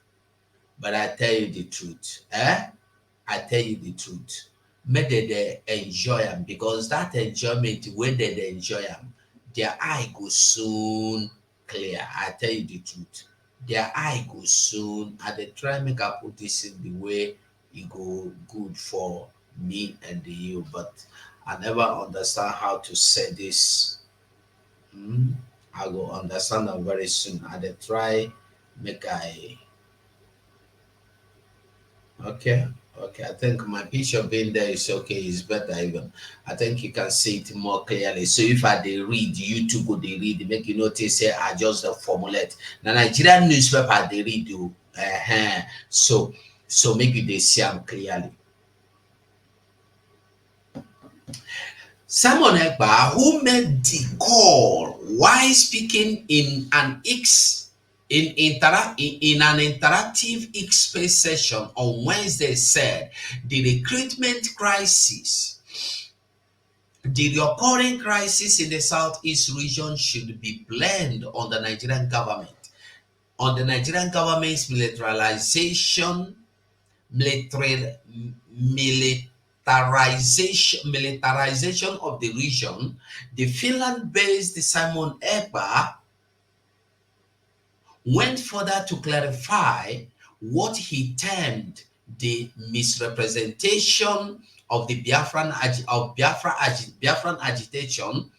But I tell you the truth. I tell you the truth. May they enjoy them because that enjoyment, when they enjoy them, their eye goes soon clear. I tell you the truth. Their eye goes soon. And they try make I put this in the way it go good for me and you. But I never understand how to say this. I will understand them very soon. And they try make I. Okay, I think my picture being there is okay, it's better even. I think you can see it more clearly. So if I they read, you too go they read, make you notice say I just the formulate. Now Nigerian newspaper they read you. So make you they see them clearly. Simon Ekpa, who made the call while speaking in an an interactive X-Space session on Wednesday, said the recurring crisis in the Southeast region should be blamed on the Nigerian government, on the Nigerian government's militarization of the region. The Finland-based Simon Ekpa went further to clarify what he termed the misrepresentation of the Biafran agitation,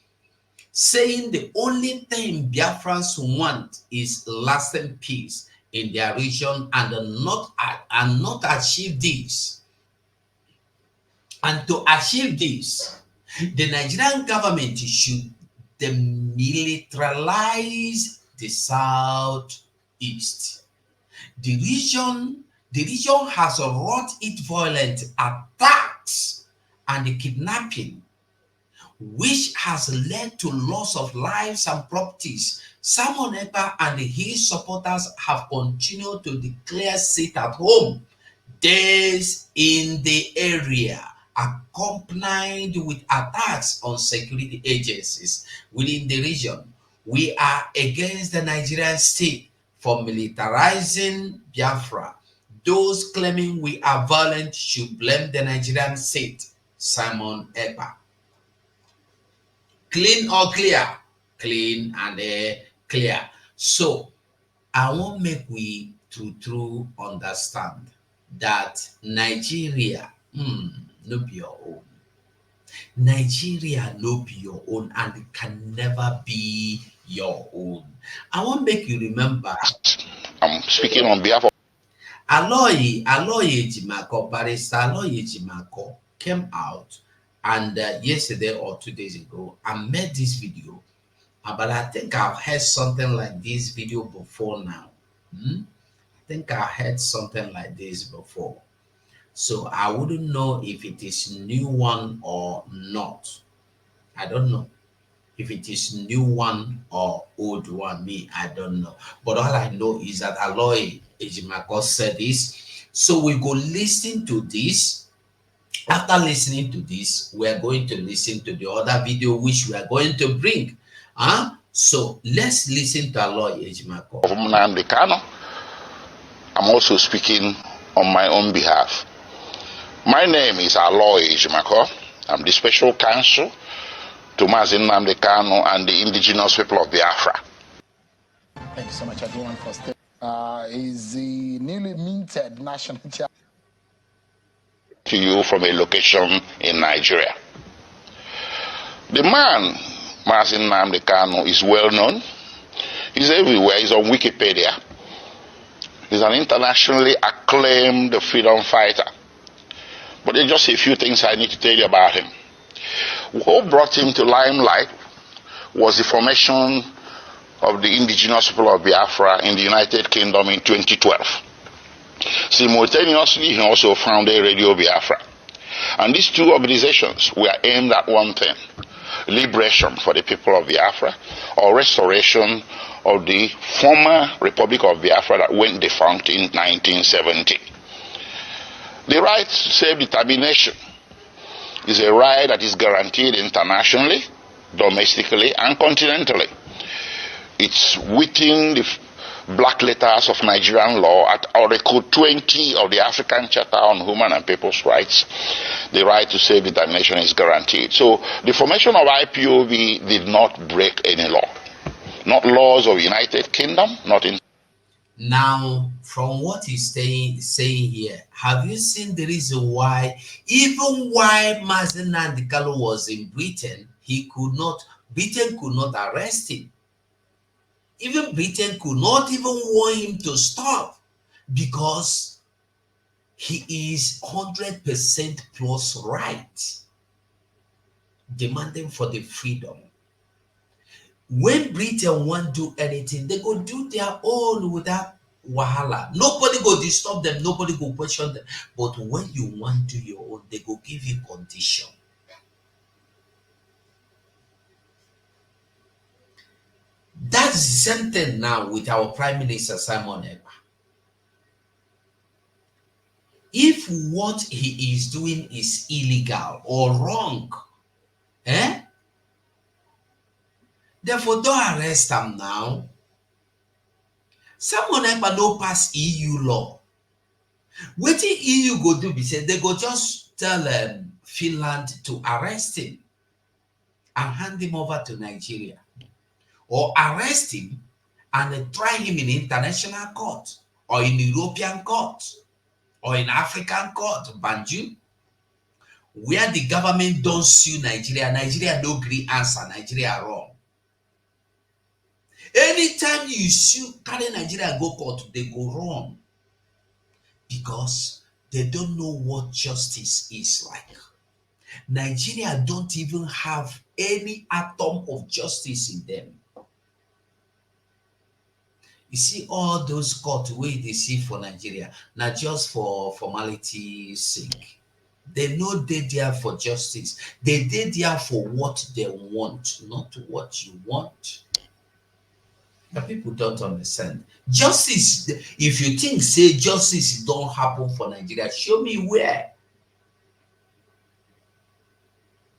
saying the only thing Biafrans want is lasting peace in their region and not achieve this. And to achieve this, the Nigerian government should demilitarize the Southeast. The region has wrought its violent attacks and the kidnapping, which has led to loss of lives and properties. Simon Ekpa and his supporters have continued to declare sit at home days in the area, accompanied with attacks on security agencies within the region. We are against the Nigerian state for militarizing Biafra. Those claiming we are violent should blame the Nigerian state. Simon Ekpa. Clean or clear? Clean and clear. So I want make we true understand that Nigeria no be your own. Nigeria no be your own and it can never be your own. I want make you remember. I'm speaking on behalf of Aloy Ejimako, Barrister Aloy Ejimako came out and yesterday or 2 days ago and made this video. But I think I've heard something like this video before now. I think I heard something like this before. So I wouldn't know if it is new one or not. I don't know if it is new one or old one. Me, I don't know. But all I know is that Aloy Ejimako said this. So we go listen to this. After listening to this, we are going to listen to the other video which we are going to bring. So let's listen to Aloy Ejimako. I'm also speaking on my own behalf. My name is Aloy Ejimako. I'm the special counsel to Mazi Nnamdi Kanu and the indigenous people of Biafra. Thank you so much, everyone, for staying. Is the newly minted national chair To you from a location in Nigeria. The man, Mazi Nnamdi Kanu, is well known. He's everywhere. He's on Wikipedia. He's an internationally acclaimed freedom fighter. But there's just a few things I need to tell you about him. What brought him to limelight was the formation of the indigenous people of Biafra in the United Kingdom in 2012. Simultaneously, he also founded Radio Biafra. And these two organizations were aimed at one thing: liberation for the people of Biafra, or restoration of the former Republic of Biafra that went defunct in 1970. The right to self-determination is a right that is guaranteed internationally, domestically, and continentally. It's within the black letters of Nigerian law at Article 20 of the African Charter on Human and People's Rights. The right to self-determination is guaranteed. So the formation of IPOB did not break any law. Not laws of United Kingdom, not in... Now, from what he's saying here, have you seen the reason why, even while Mazi Nnamdi Kanu was in Britain, Britain could not arrest him. Even Britain could not even want him to stop because he is 100% plus right, demanding for the freedom. When Britain won't do anything, they go do their own without wahala. Nobody go disturb them, nobody go question them. But when you want to do your own, they go give you condition. That's the same thing now with our Prime Minister Simon Ekpa. If what he is doing is illegal or wrong, therefore don't arrest him now. Simon Ekpa no pass EU law. Wetin EU go do be say they go just tell Finland to arrest him and hand him over to Nigeria, or arrest him and try him in international court or in European court or in African court, Banju, where the government don't sue Nigeria. Nigeria no gree answer. Nigeria wrong. Anytime you sue, carry Nigeria go court, they go wrong because they don't know what justice is like. Nigeria don't even have any atom of justice in them. You see, all those court wey they see for Nigeria, not just for formality's sake. They know they there for justice. They there for what they want, not what you want. The people don't understand. Justice, if you think say justice don't happen for Nigeria, show me where.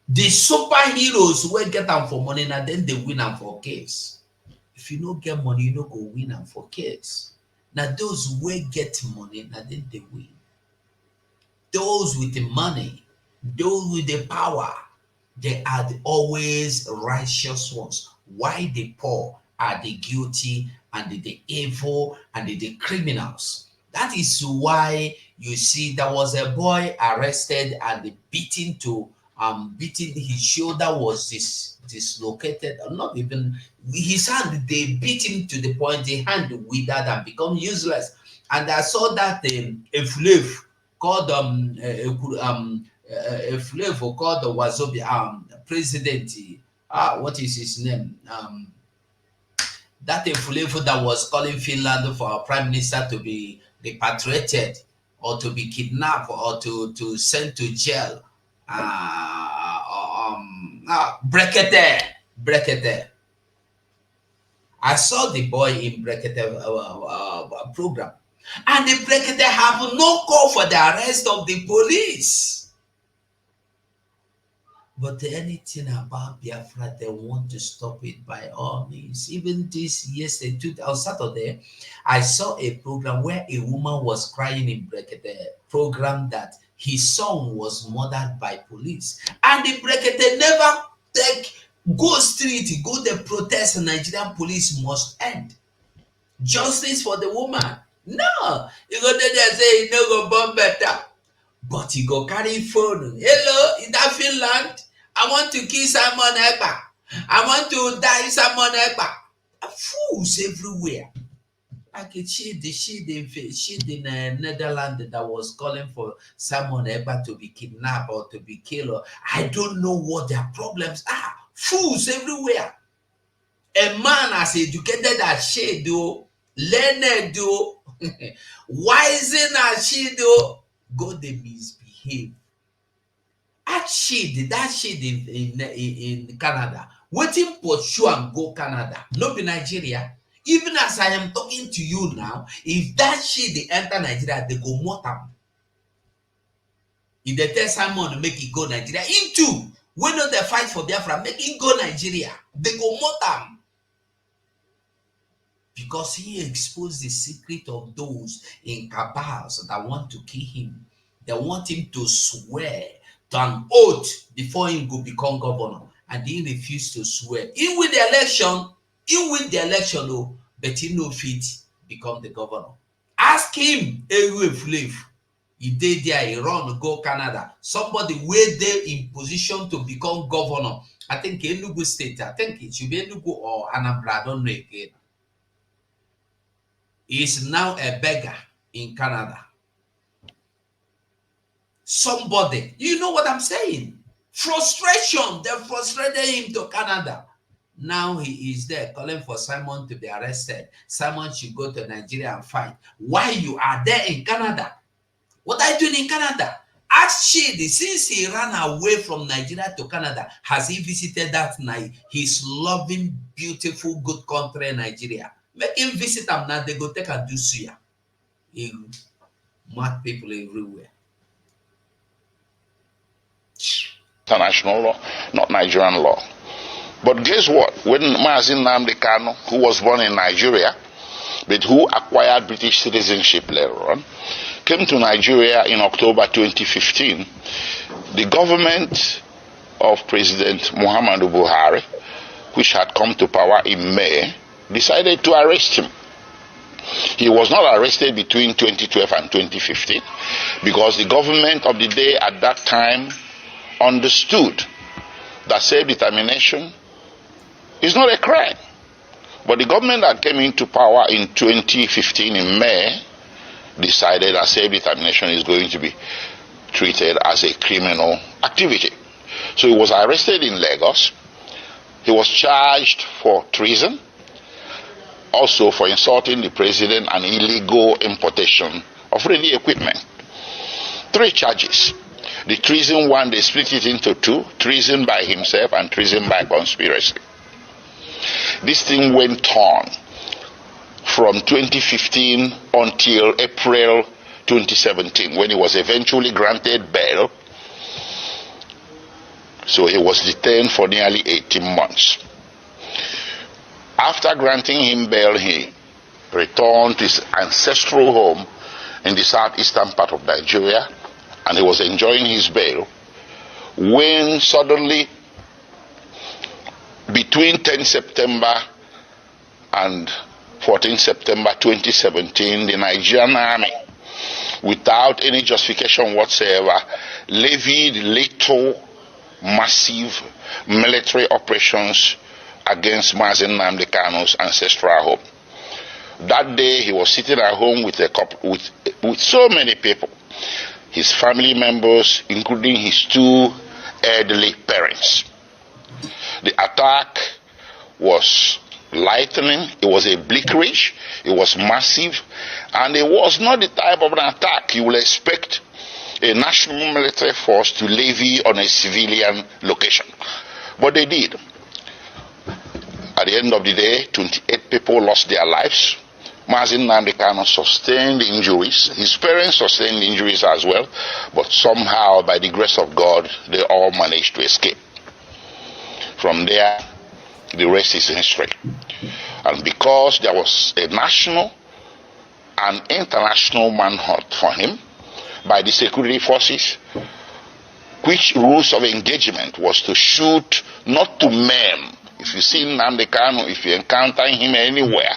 The superheroes will get them for money, and then they win them for case. If you don't get money, you don't go win them for case. Now those will get money, and then they win. Those with the money, those with the power, they are always righteous ones. Why the poor are the guilty and the evil and the criminals? That is why you see there was a boy arrested and beaten his shoulder was dislocated, not even his hand. They beat him to the point the hand withered and become useless. And I saw that a slave called a flavor called the Wazobi president. What is his name? That a flavor that was calling Finland for our prime minister to be repatriated or to be kidnapped or to send to jail. Brekete. I saw the boy in Brekete program, and the Brekete have no call for the arrest of the police. But anything about Biafra, they want to stop it by all means. Even this yesterday, on Saturday, I saw a program where a woman was crying in Brekete program that his son was murdered by police. And the Brekete never go street, go the protest, Nigerian police must end. Justice for the woman. No. You go there say you no go bomb better. But you go carry phone. Hello, is that Finland? I want to kill Simon Ekpa. I want to die Simon Ekpa. Fools everywhere. Like a shade in Netherlands that was calling for Simon Ekpa to be kidnapped or to be killed. I don't know what their problems are. Fools everywhere. A man as educated as she do, learned do, wisen as she do, go they misbehave. That shit in Canada. Waiting for sure and go Canada. Not be Nigeria. Even as I am talking to you now, if that shit they enter Nigeria, they go mortal. If they tell Simon to make it go Nigeria, him too. When not they fight for Biafra, make it go Nigeria. They go mortal. Because he exposed the secret of those in cabals that want to kill him. They want him to swear to an oath before he could become governor. And he refused to swear. He win the election, though, but he no fit become the governor. Ask him, Flav. He did there, he run, go Canada. Somebody way there in position to become governor. I think Enugu State, I think it should be Enugu or Anambra, I don't know again. He is now a beggar in Canada. Somebody, you know what I'm saying? Frustration, they frustrated him to Canada. Now he is there calling for Simon to be arrested. Simon should go to Nigeria and fight. Why you are there in Canada? What are you doing in Canada? Ask Chidi, since he ran away from Nigeria to Canada, has he visited that night? His loving, beautiful, good country, Nigeria. Make him visit them now. They go take a do suya. He mad people everywhere. International law, not Nigerian law. But guess what? When Mazin Nnamdi Kanu, who was born in Nigeria, but who acquired British citizenship later on, came to Nigeria in October 2015, the government of President Muhammadu Buhari, which had come to power in May, decided to arrest him. He was not arrested between 2012 and 2015 because the government of the day at that time understood that self-determination is not a crime. But the government that came into power in 2015 in May decided that self-determination is going to be treated as a criminal activity. So he was arrested in Lagos. He was charged for treason, also for insulting the president and illegal importation of radio equipment. 3 charges. The treason one, they split it into 2, treason by himself and treason by conspiracy. This thing went on from 2015 until April 2017, when he was eventually granted bail. So he was detained for nearly 18 months. After granting him bail, he returned to his ancestral home in the southeastern part of Nigeria, and he was enjoying his bail when suddenly, between 10 September and 14 September 2017, the Nigerian army, without any justification whatsoever, levied lethal, massive military operations against Mazin Nnamdi Kanu's ancestral home. That day, he was sitting at home with so many people, his family members, including his 2 elderly parents. The attack was lightning, it was a bleakerish, it was massive, and it was not the type of an attack you will expect a national military force to levy on a civilian location. But they did. At the end of the day, 28 people lost their lives. Mazin Nnamdi Kanu sustained injuries. His parents sustained injuries as well, but somehow, by the grace of God, they all managed to escape. From there, the rest is history. And because there was a national and international manhunt for him by the security forces, which rules of engagement was to shoot, not to maim. If you see Nnamdi Kanu, if you encounter him anywhere,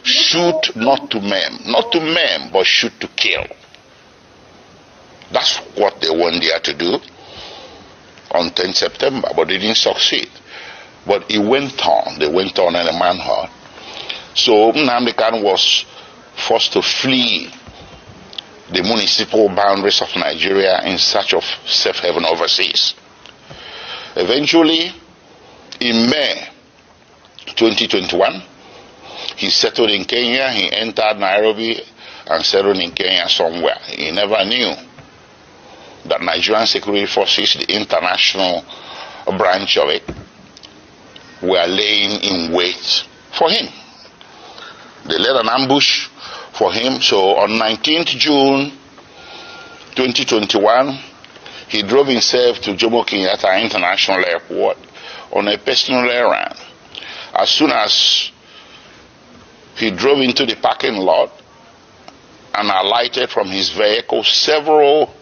shoot not to maim. Not to maim, but shoot to kill. That's what they went there to do on 10 September, but they didn't succeed. But it went on. They went on in a manhunt. So Nnamdi Kanu was forced to flee the municipal boundaries of Nigeria in search of safe haven overseas. Eventually, in May 2021, he settled in Kenya. He entered Nairobi and settled in Kenya somewhere. He never knew that Nigerian security forces, the international branch of it, were laying in wait for him. They laid an ambush for him. So on 19th June 2021, he drove himself to Jomo Kenyatta International Airport on a personal errand. As soon as he drove into the parking lot and alighted from his vehicle, several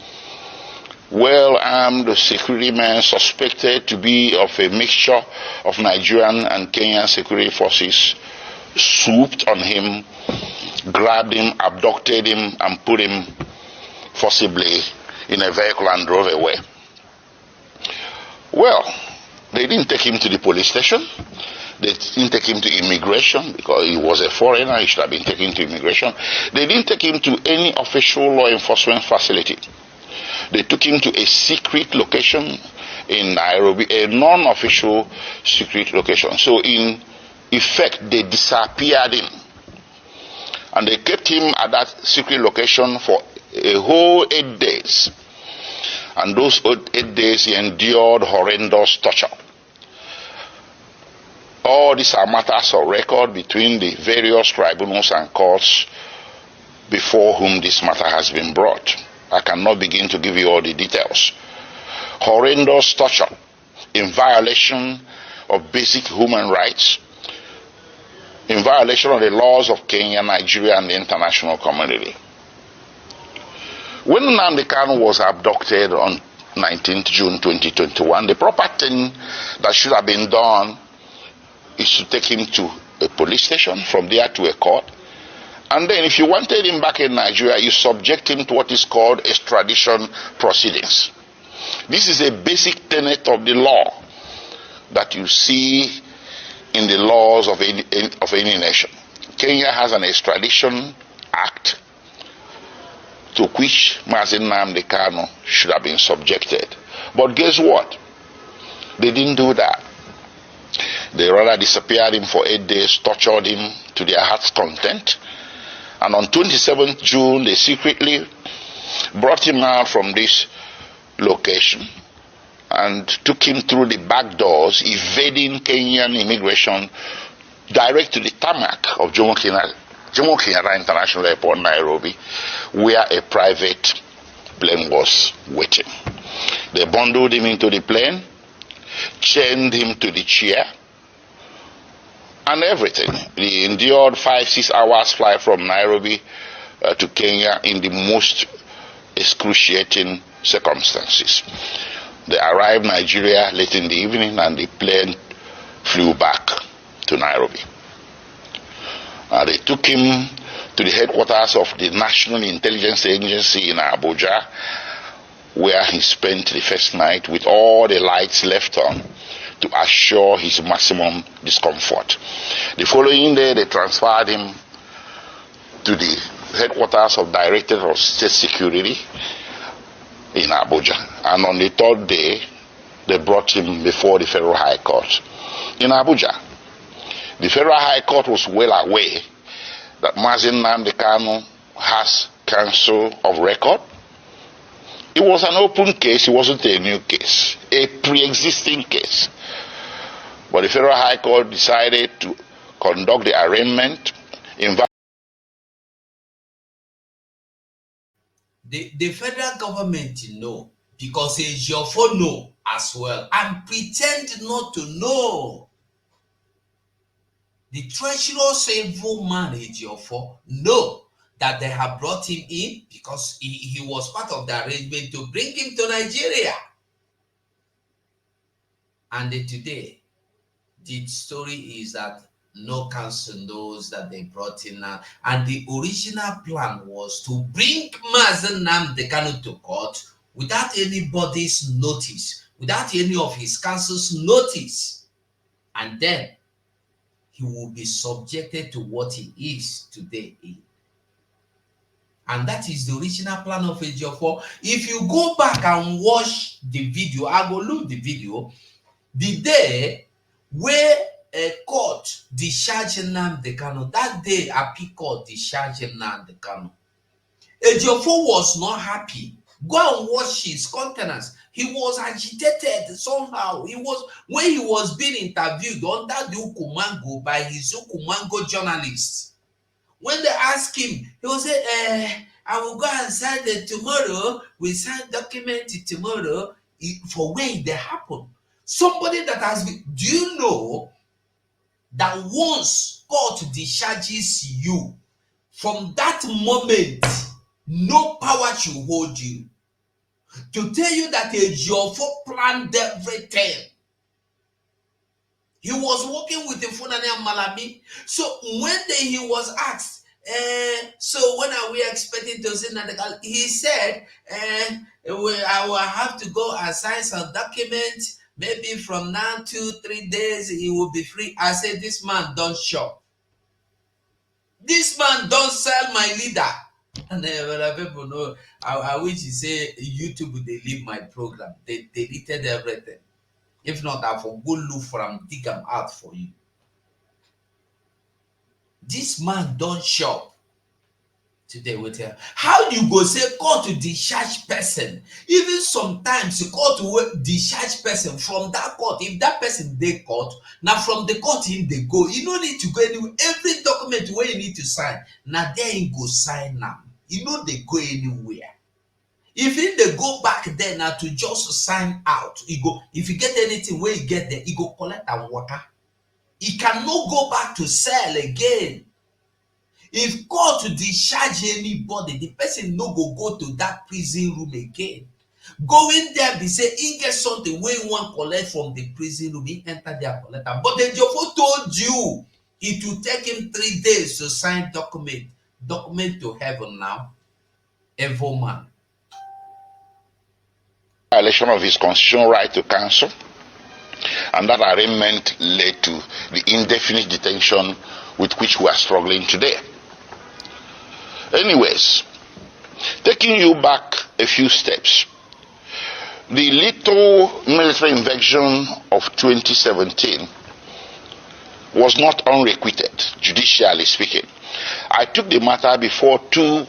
well-armed security men suspected to be of a mixture of Nigerian and Kenyan security forces swooped on him, grabbed him, abducted him, and put him forcibly in a vehicle and drove away. Well, they didn't take him to the police station. They didn't take him to immigration because he was a foreigner. He should have been taken to immigration. They didn't take him to any official law enforcement facility. They took him to a secret location in Nairobi, a non-official secret location. So in effect, they disappeared him. And they kept him at that secret location for a whole 8 days. And those 8 days he endured horrendous torture. All these are matters of record between the various tribunals and courts before whom this matter has been brought. I cannot begin to give you all the details. Horrendous torture in violation of basic human rights, in violation of the laws of Kenya, Nigeria, and the international community. When Nnamdi Kanu was abducted on 19th June 2021, the proper thing that should have been done is to take him to a police station, from there to a court. And then if you wanted him back in Nigeria, you subject him to what is called extradition proceedings. This is a basic tenet of the law that you see in the laws of any nation. Kenya has an extradition act to which Mazi Nnamdi Kanu should have been subjected. But guess what? They didn't do that. They rather disappeared him for 8 days, tortured him to their heart's content. And on 27th June, they secretly brought him out from this location and took him through the back doors, evading Kenyan immigration, direct to the tarmac of Jomo Kenyatta International Airport, Nairobi, where a private plane was waiting. They bundled him into the plane, chained him to the chair, and everything. He endured 5-6 hours flight from Nairobi to Kenya in the most excruciating circumstances. They arrived in Nigeria late in the evening and the plane flew back to Nairobi. They took him to the headquarters of the National Intelligence Agency in Abuja, where he spent the first night with all the lights left on to assure his maximum discomfort. The following day, they transferred him to the headquarters of Directorate of State Security in Abuja. And on the third day, they brought him before the Federal High Court in Abuja. The Federal High Court was well aware that Mazi Nnamdi Kanu has counsel of record. It was an open case, it wasn't a new case, a pre-existing case. But the Federal High Court decided to conduct the arraignment in the federal government know, because Ejiofor know as well and pretend not to know. The treacherous evil man Ejiofor know that they have brought him in because he was part of the arrangement to bring him to Nigeria. And today, the story is that no council knows that they brought him now. And the original plan was to bring Mazi Nnamdi Kanu to court without anybody's notice, without any of his council's notice. And then he will be subjected to what he is today. And that is the original plan of Ejiofor. If you go back and watch the video, I will look the video, the day where a court discharged Nnamdi Kanu, that day appeal court discharged Nnamdi Kanu, Ejiofor was not happy. Go and watch his countenance. He was agitated somehow. When he was being interviewed under the Ukumango by his Ukumango journalists. When they ask him, he will say, I will go and sign it tomorrow. We sign document it tomorrow. For when they happen. Somebody that has been, do you know that once court discharges you, from that moment, no power should hold you. To tell you that Ejiofor planned everything. He was working with the Funani and Malami. So when he was asked, so when are we expecting to see Nnamdi? He said, I will have to go and sign some documents. Maybe from now 2-3 days, he will be free. I said, this man don't shop. This man don't sell my leader. And people know, I wish you say YouTube, they leave my program. They deleted everything. If not, I will go look for them, dig them out for you. This man don't shop. Today we tell how you go say court to discharge person. Even sometimes the court will discharge person from that court. If that person dey court, now from the court him dey go. You no need to go anywhere. Every document where you need to sign, now there you go sign now. You know they go anywhere. If he dey go back there now to just sign out, he go. If you get anything where you get there, he go collect and water. He cannot go back to sell again. If court to discharge anybody, the person no go to that prison room again. Going there, be say he get something where he want collect from the prison room, he enter there collect am. But the Jofo told you it will take him 3 days to sign document to heaven now. Evil man. Violation of his constitutional right to counsel, and that arraignment led to the indefinite detention with which we are struggling today. Anyways, taking you back a few steps, the little military invasion of 2017 was not unrequited, judicially speaking. I took the matter before two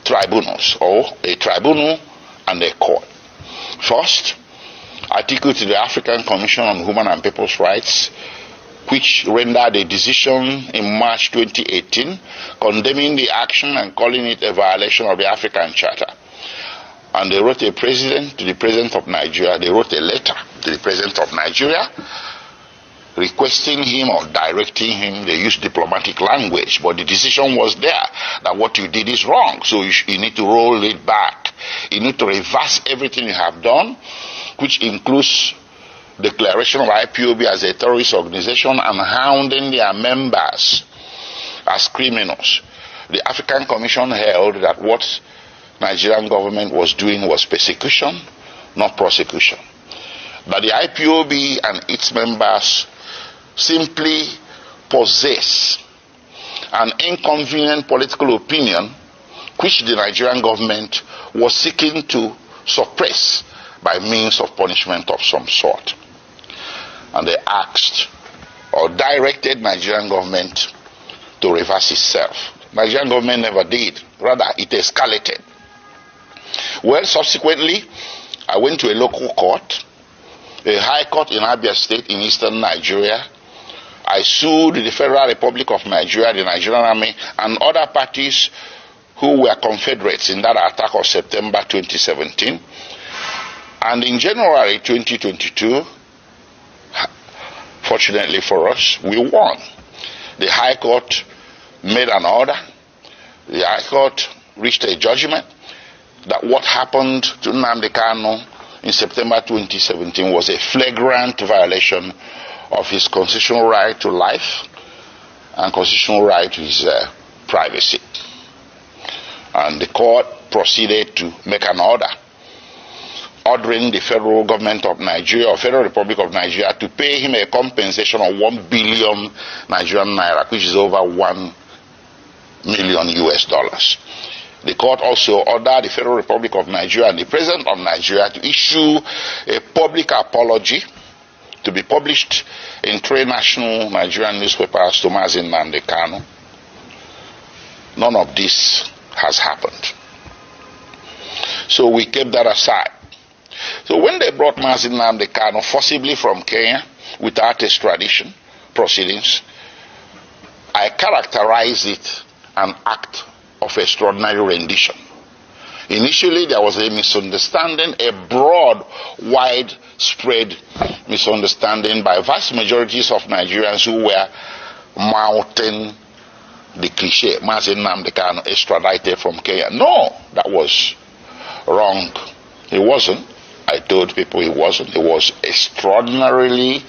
tribunals, or a tribunal and a court. First, I took it to the African Commission on Human and People's Rights, which rendered a decision in March 2018 condemning the action and calling it a violation of the African Charter. And they wrote to the President of Nigeria, they wrote a letter to the President of Nigeria requesting him or directing him. They used diplomatic language, but the decision was there that what you did is wrong, so you need to roll it back. You need to reverse everything you have done, which includes declaration of IPOB as a terrorist organization and hounding their members as criminals. The African Commission held that what Nigerian government was doing was persecution, not prosecution. But the IPOB and its members simply possess an inconvenient political opinion which the Nigerian government was seeking to suppress by means of punishment of some sort. And they asked or directed Nigerian government to reverse itself. Nigerian government never did. Rather, it escalated. Well, subsequently, I went to a local court, a high court in Abia State in eastern Nigeria. I sued the Federal Republic of Nigeria, the Nigerian Army, and other parties who were Confederates in that attack of September 2017. And in January 2022, fortunately for us, we won. The High Court made an order. The High Court reached a judgment that what happened to Nnamdi Kanu in September 2017 was a flagrant violation of his constitutional right to life and constitutional right to his privacy. And the court proceeded to make an order ordering the federal government of Nigeria or Federal Republic of Nigeria to pay him a compensation of 1 billion Nigerian naira, which is over $1 million US. The court also ordered the Federal Republic of Nigeria and the President of Nigeria to issue a public apology to be published in 3 national Nigerian newspapers to Mazi Nnamdi Kanu. None of this has happened. So we kept that aside. So when they brought Mazi Nnamdi Kanu forcibly from Kenya without extradition proceedings, I characterized it an act of extraordinary rendition. Initially, there was a misunderstanding, a broad, widespread misunderstanding by vast majorities of Nigerians who were mouthing the cliche, Mazi Nnamdi Kanu extradited from Kenya. No, that was wrong. He wasn't. I told people he wasn't. He was extraordinarily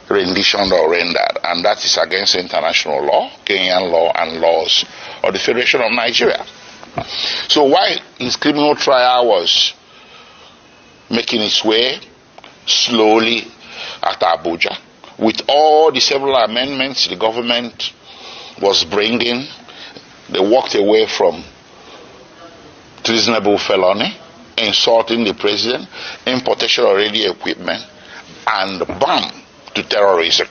renditioned or rendered, and that is against international law, Kenyan law, and laws of the Federation of Nigeria. So while his criminal trial was making its way slowly at Abuja, with all the several amendments the government was bringing, they walked away from treasonable felony, insulting the president, importation of radio equipment, and bam, to terrorism.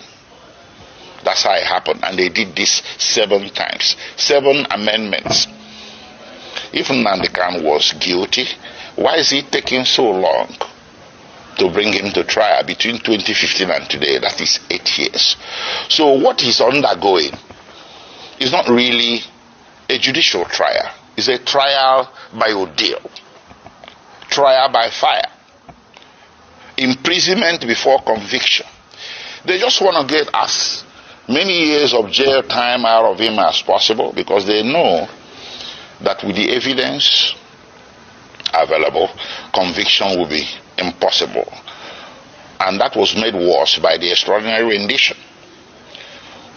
That's how it happened. And they did this 7 times. 7 amendments If Nnamdi Kanu was guilty, why is it taking so long to bring him to trial between 2015 and today? That is 8 years. So what he's undergoing is not really a judicial trial. It's a trial by ordeal, trial by fire, imprisonment before conviction. They just want to get as many years of jail time out of him as possible, because they know that with the evidence available, conviction will be impossible. And that was made worse by the extraordinary rendition,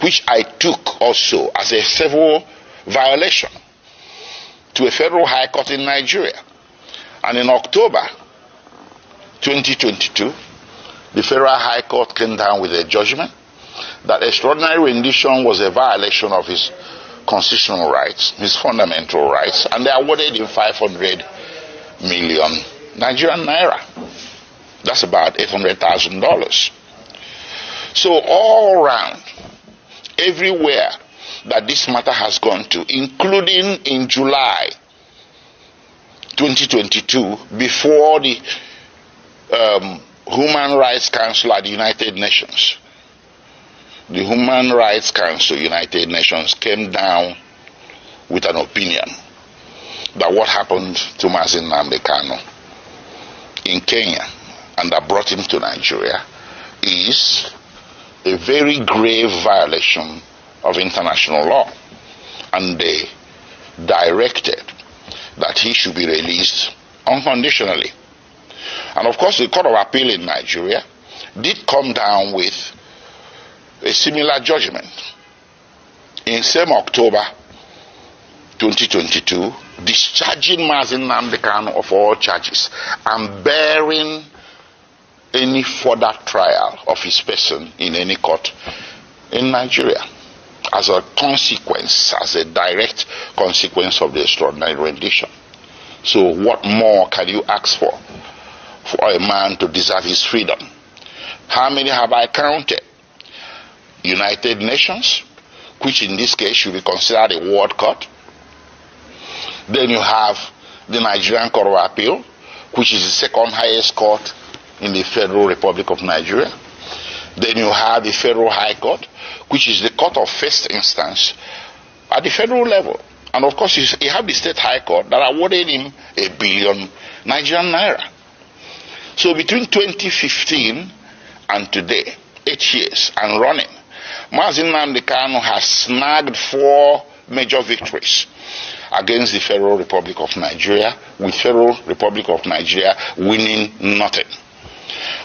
which I took also as a civil violation to a federal high court in Nigeria. And in October 2022, the federal high court came down with a judgment that extraordinary rendition was a violation of his constitutional rights, his fundamental rights, and they awarded him 500 million Nigerian naira. That's about $800,000. So all around, everywhere that this matter has gone to, including in July 2022, before the Human Rights Council at the United Nations. The Human Rights Council, United Nations, came down with an opinion that what happened to Mazi Nnamdi Kanu in Kenya and that brought him to Nigeria is a very grave violation of international law. And they directed that he should be released unconditionally. And of course, the Court of Appeal in Nigeria did come down with a similar judgment in same October 2022, discharging Mazi Nnamdi Kanu of all charges and bearing any further trial of his person in any court in Nigeria as a consequence, as a direct consequence of the extraordinary rendition. So what more can you ask for a man to deserve his freedom? How many have I counted? United Nations, which in this case should be considered a world court. Then you have the Nigerian Court of Appeal, which is the second highest court in the Federal Republic of Nigeria. Then you have the Federal High Court, which is the court of first instance at the federal level. And of course, you have the State High Court that awarded him 1 billion Nigerian naira. So between 2015 and today, 8 years and running, Mazi Nnamdi Kanu has snagged 4 major victories against the Federal Republic of Nigeria, with Federal Republic of Nigeria winning nothing.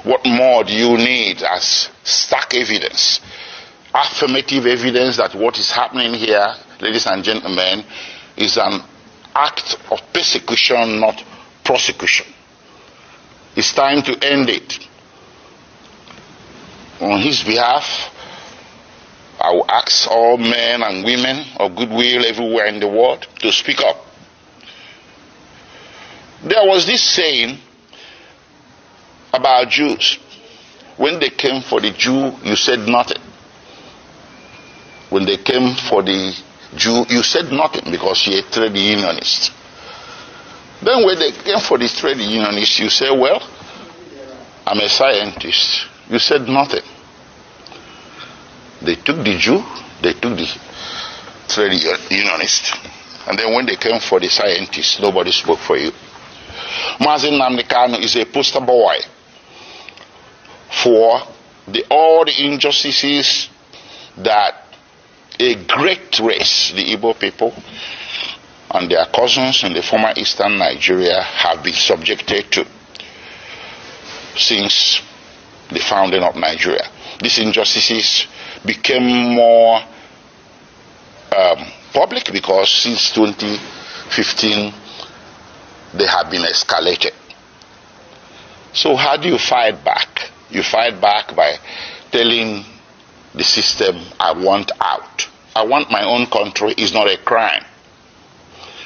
What more do you need as stark evidence, affirmative evidence that what is happening here, ladies and gentlemen, is an act of persecution, not prosecution? It's time to end it. On his behalf, I will ask all men and women of goodwill everywhere in the world to speak up. There was this saying about Jews. When they came for the Jew, you said nothing. When they came for the Jew, you said nothing because you're a trade unionist. Then when they came for the trade unionist, you say, well, I'm a scientist. You said nothing. They took the Jew, they took the trade unionist, and then when they came for the scientists, nobody spoke for you. Mazi Nnamdi Kanu is a poster boy for all the injustices that a great race, the Igbo people, and their cousins in the former eastern Nigeria have been subjected to since the founding of Nigeria. These injustices became more public because since 2015 they have been escalated. So how do you fight back? You fight back by telling the system, I want out. I want my own country is not a crime.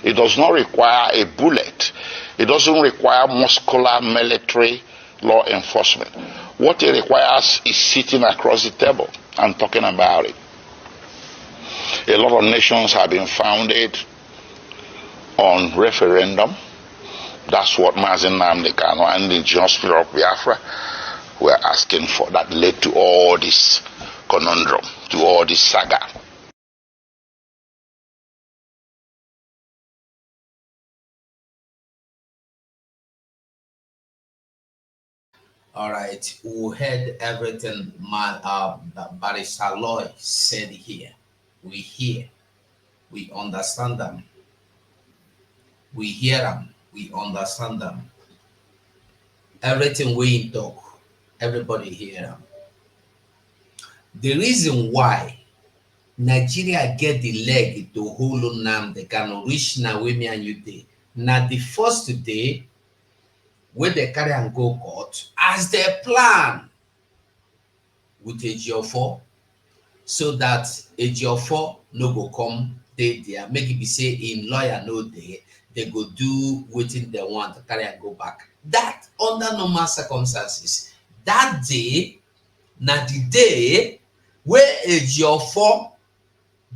It does not require a bullet. It doesn't require muscular military law enforcement. What it requires is sitting across the table and talking about it. A lot of nations have been founded on referendum. That's what Mazen Nnamdi Kanu and the indigenous people of Biafra were asking for, that led to all this conundrum, to all this saga. All right, we heard everything that Barrister Lloyd said here. We hear, we understand them. We hear them, we understand them. Everything we talk, everybody hear them. The reason why Nigeria get the leg to hold on they can reach now with me and you day. Now the first day where they carry and go court as their plan with AGO4, so that AGO4 no go come they there, make it be say in lawyer no day, they go do waiting they want to carry and go back. That under normal circumstances, that day, now the day where AGO4,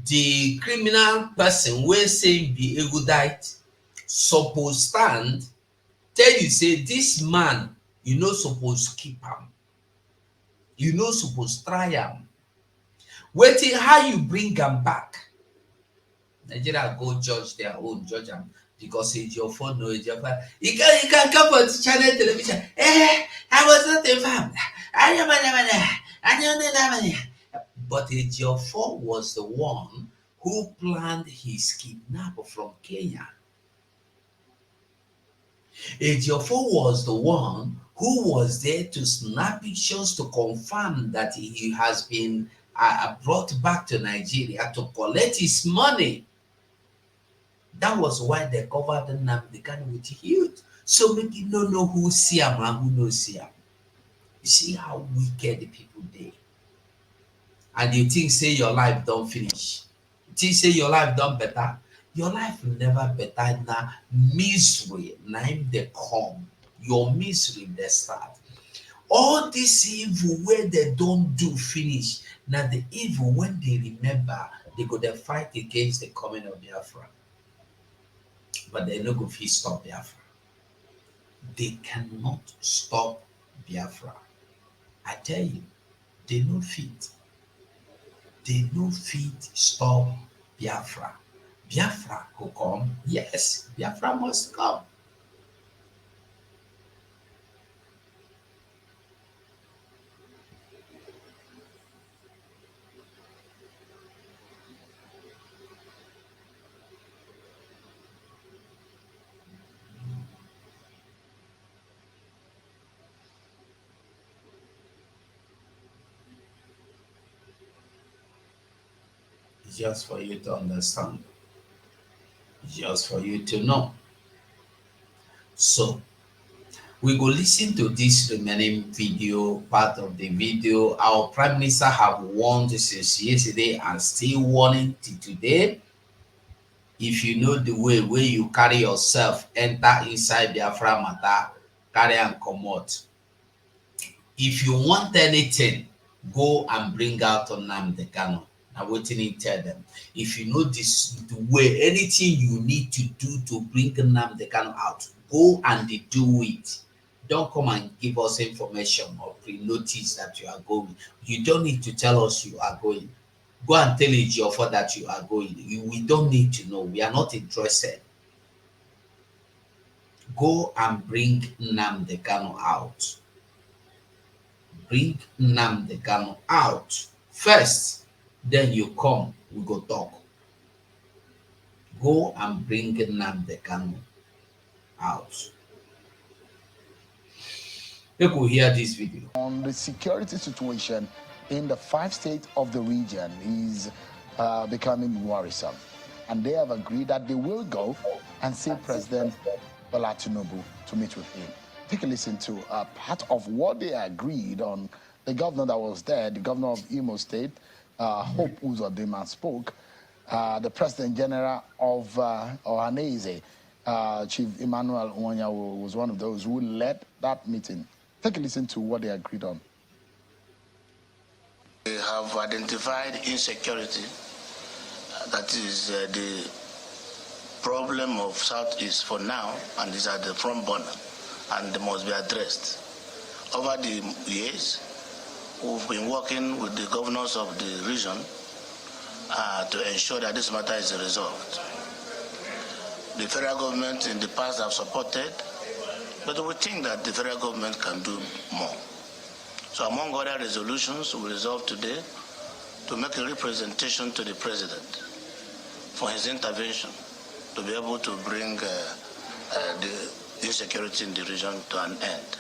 the criminal person wey say be erudite, suppose stand, tell you say this man, you no suppose keep am, you no suppose try am. Waiting how you bring am back. Nigeria go judge their own, judge am because it's your phone, no, it's your phone. You can come on the channel television. I was not informed. But Ejiofor was the one who planned his kidnap from Kenya. Ejiofor was the one who was there to snap pictures to confirm that he has been brought back to Nigeria to collect his money. That was why they covered Nnamdi Kanu with huge. So make you don't know who see him and who no see him. You see how wicked the people dey. And you think say your life don't finish. You think say your life done better. Your life will never better. Now misery, name they come. Your misery they start. All this evil where they don't do finish. Now the evil when they remember, they go to fight against the coming of Biafra. But they no go fit stop Biafra. They cannot stop Biafra. I tell you, they no fit. They no fit stop Biafra. Biafra will come. Yes, Biafra must come. It's just for you to understand. It's just for you to know. So, we go listen to this remaining video, part of the video. Our Prime Minister have warned since yesterday and still warning till today. If you know the way where you carry yourself, enter inside Biafra matter, carry and comot. If you want anything, go and bring out Nnamdi Kanu. Now waiting and tell them. If you know this the way, anything you need to do to bring Nnamdi Kanu out, go and do it. Don't come and give us information or pre-notice that you are going. You don't need to tell us you are going. Go and tell Ejiofor that you are going. We don't need to know. We are not interested. Go and bring Nnamdi Kanu out. Bring Nnamdi Kanu out first. Then you come, we go talk. Go and bring Nnamdi Kanu out. People hear this video. On the security situation in the 5 states of the region is becoming worrisome. And they have agreed that they will go and see President Bola Tinubu to meet with him. Take a listen to part of what they agreed on. The governor that was there, the governor of Imo State, Hope Uzodinma spoke. The President General of Ohanaeze, Chief Emmanuel Onyawo, was one of those who led that meeting. Take a listen to what they agreed on. We have identified insecurity, that is the problem of Southeast for now, and these are the front burner, and they must be addressed. Over the years, we've been working with the governors of the region to ensure that this matter is resolved. The federal government in the past have supported, but we think that the federal government can do more. So among other resolutions, we resolved today to make a representation to the president for his intervention to be able to bring the insecurity in the region to an end.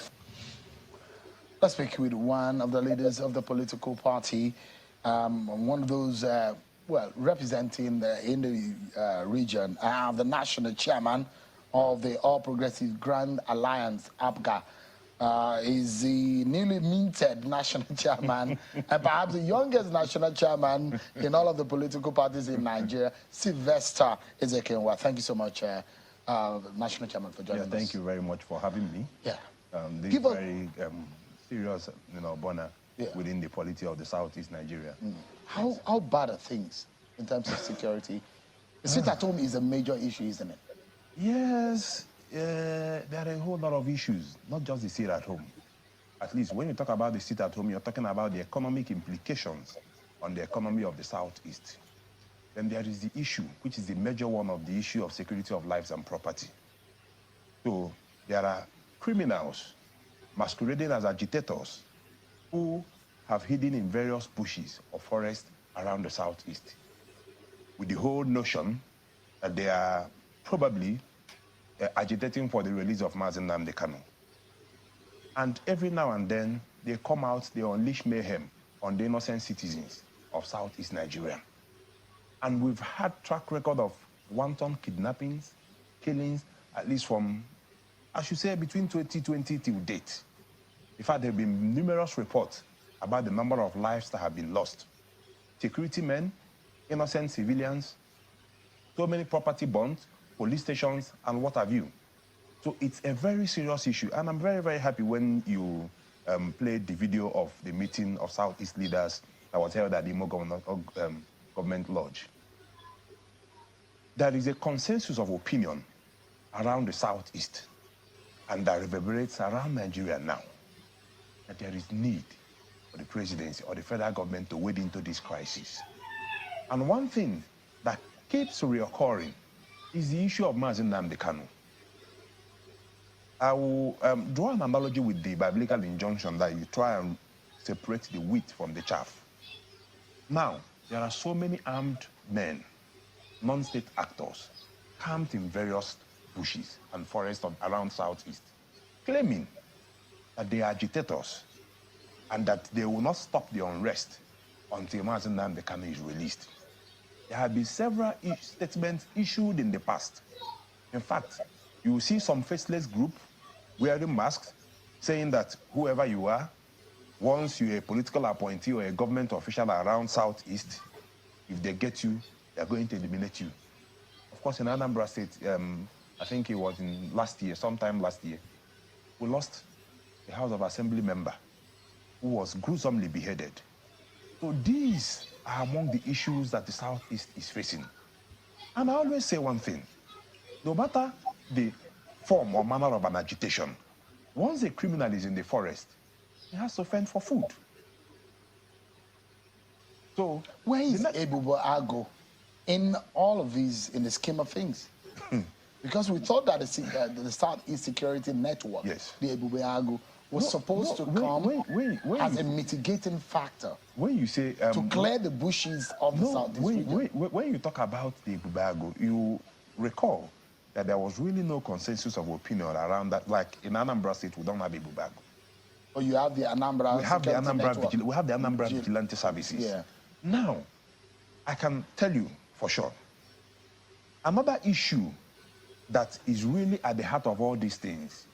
Let's speak with one of the leaders of the political party, one of those, representing in the region. I have the national chairman of the All Progressives Grand Alliance, APGA. Is the newly minted national chairman and perhaps the youngest national chairman in all of the political parties in Nigeria, Sylvester Ezekiel. Thank you so much, national chairman, for joining us. Thank you very much for having me. Yeah. This is very serious, burner within the polity of the Southeast Nigeria. How bad are things in terms of security? The sit at home is a major issue, isn't it? Yes. There are a whole lot of issues, not just the sit at home. At least when you talk about the sit at home, you're talking about the economic implications on the economy of the Southeast. Then there is the issue, which is the major one of the issue of security of lives and property. So there are criminals masquerading as agitators who have hidden in various bushes or forests around the Southeast with the whole notion that they are probably agitating for the release of Mazi Nnamdi Kanu. And every now and then, they come out, they unleash mayhem on the innocent citizens of Southeast Nigeria. And we've had track record of wanton kidnappings, killings, at least from, I should say, between 2020 till date. In fact, there have been numerous reports about the number of lives that have been lost. Security men, innocent civilians, so many property bonds, police stations, and what have you. So it's a very serious issue, and I'm very, very happy when you played the video of the meeting of Southeast leaders that was held at the Imo Government Lodge. There is a consensus of opinion around the Southeast, and that reverberates around Nigeria now, that there is need for the presidency or the federal government to wade into this crisis. And one thing that keeps reoccurring is the issue of Mazi Nnamdi Kanu. I will draw an analogy with the biblical injunction that you try and separate the wheat from the chaff. Now, there are so many armed men, non-state actors, camped in various bushes and forests around Southeast, claiming that they are agitators and that they will not stop the unrest until Mazi Nnamdi Kanu is released. There have been several statements issued in the past. In fact, you will see some faceless group wearing masks saying that whoever you are, once you're a political appointee or a government official around Southeast, if they get you, they're going to eliminate you. Of course, in Anambra State, I think it was in sometime last year, we lost a House of Assembly member who was gruesomely beheaded. So these are among the issues that the Southeast is facing. And I always say one thing, no matter the form or manner of an agitation, once a criminal is in the forest, he has to fend for food. So where is Ebubo Ago in all of these, in the scheme of things? Because we thought that the Southeast Security Network, the Ebubo Ago, was supposed to come as a mitigating factor. When you say to clear the bushes of the Southeast region. When you talk about the Ebubo, you recall that there was really no consensus of opinion around that. Like in Anambra State, we don't have Ebubo. Or you have the Anambra. We have the Anambra Vigilante Services. Yeah. Now, I can tell you for sure, another issue that is really at the heart of all these things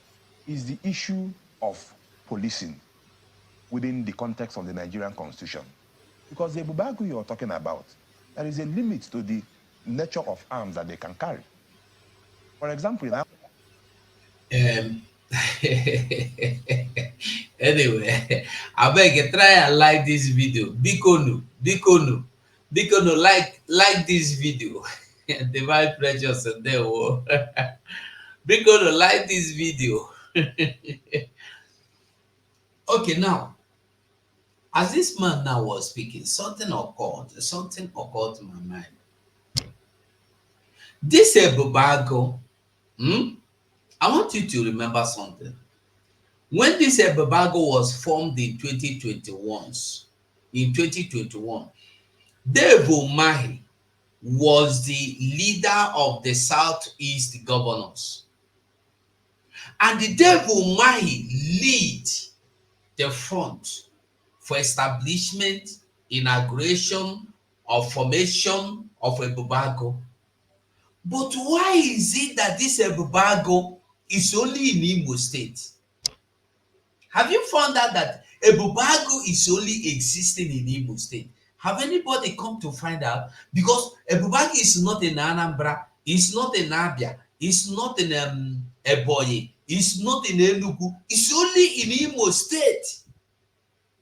is the issue of policing within the context of the Nigerian Constitution. Because the Ebubo you're talking about, there is a limit to the nature of arms that they can carry. For example, now. Anyway, I beg try and like this video. Bikonu, like this video. Divine precious and they will. We're going to like this video. Okay, now, as this man now was speaking, something occurred to my mind. This Babago, I want you to remember something. When this Babago was formed in 2021, Dave Umahi was the leader of the Southeast governors. And the Dave Umahi lead the front for establishment, inauguration, or formation of Ebubago. But why is it that this Ebubago is only in Imo State? Have you found out that Ebubago is only existing in Imo State? Have anybody come to find out? Because Ebubago is not in Anambra, it's not in Abia, it's not in Ebonyi, it's not in Enugu, it's only in Imo State.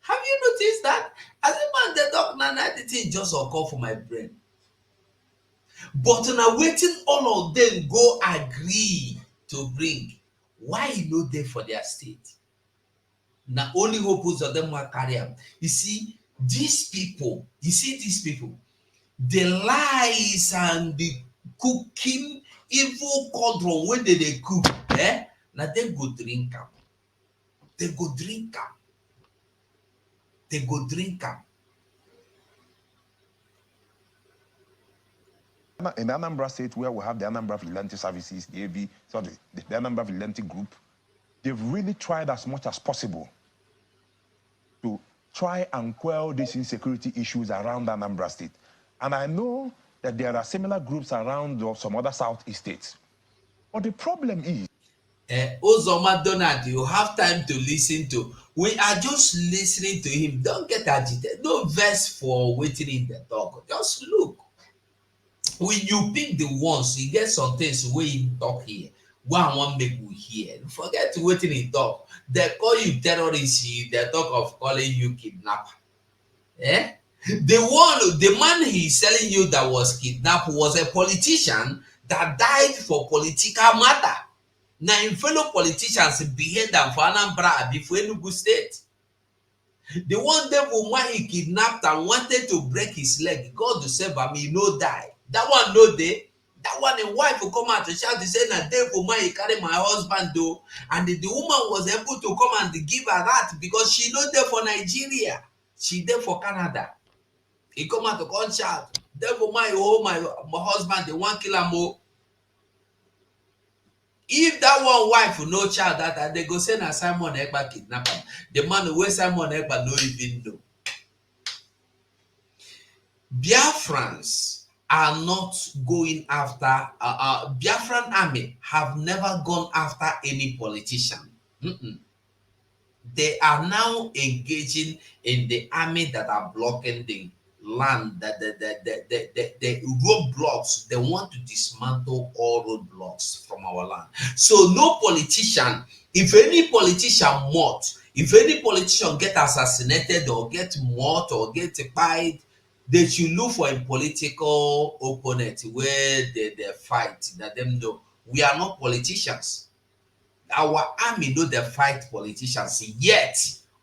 Have you noticed that? As a man, the talk now, the thing just occur for my brain. But now waiting all of them go agree to bring. Why no there for their state? Now only hope of them will carry them. You see, these people, the lies and the cooking evil cauldron when they cook, now they go drink them. They go drink them. They go drink them. In Anambra State, where we have the Anambra Vigilante Services, the AV, the Anambra Vigilante Group, they've really tried as much as possible to try and quell these insecurity issues around Anambra State. And I know that there are similar groups around some other Southeast states. But the problem is, Ozoma Donald, you have time to listen to. We are just listening to him. Don't get agitated. No verse for waiting in the talk. Just look. When you pick the ones, you get some things where you talk here. One make we hear. Forget waiting in talk. They call you terrorist. They talk of calling you kidnapper. The man he's telling you that was kidnapped was a politician that died for political matter. Now, in fellow politicians behead them for Anambra before Enugu State. The one devil man he kidnapped and wanted to break his leg, God to save him, he no die. That one no day. That one a wife will come out to shout to say, "Na devil man he carry my husband though," and the woman was able to come and give her that because she no there for Nigeria, she there for Canada. He come out to come shout, "Devil man, oh my husband, they want kill him oh." If that one wife no child that they go say na Simon Ekpa kidnap him. The man wey Simon Ekpa no even know. Biafrans are not going after Biafran army have never gone after any politician. They are now engaging in the army that are blocking the land, the roadblocks. They want to dismantle all roadblocks from our land. So no politician, if any politician get assassinated or get mort or get fired, they should look for a political opponent where they fight. That them know we are not politicians. Our army know they fight politicians yet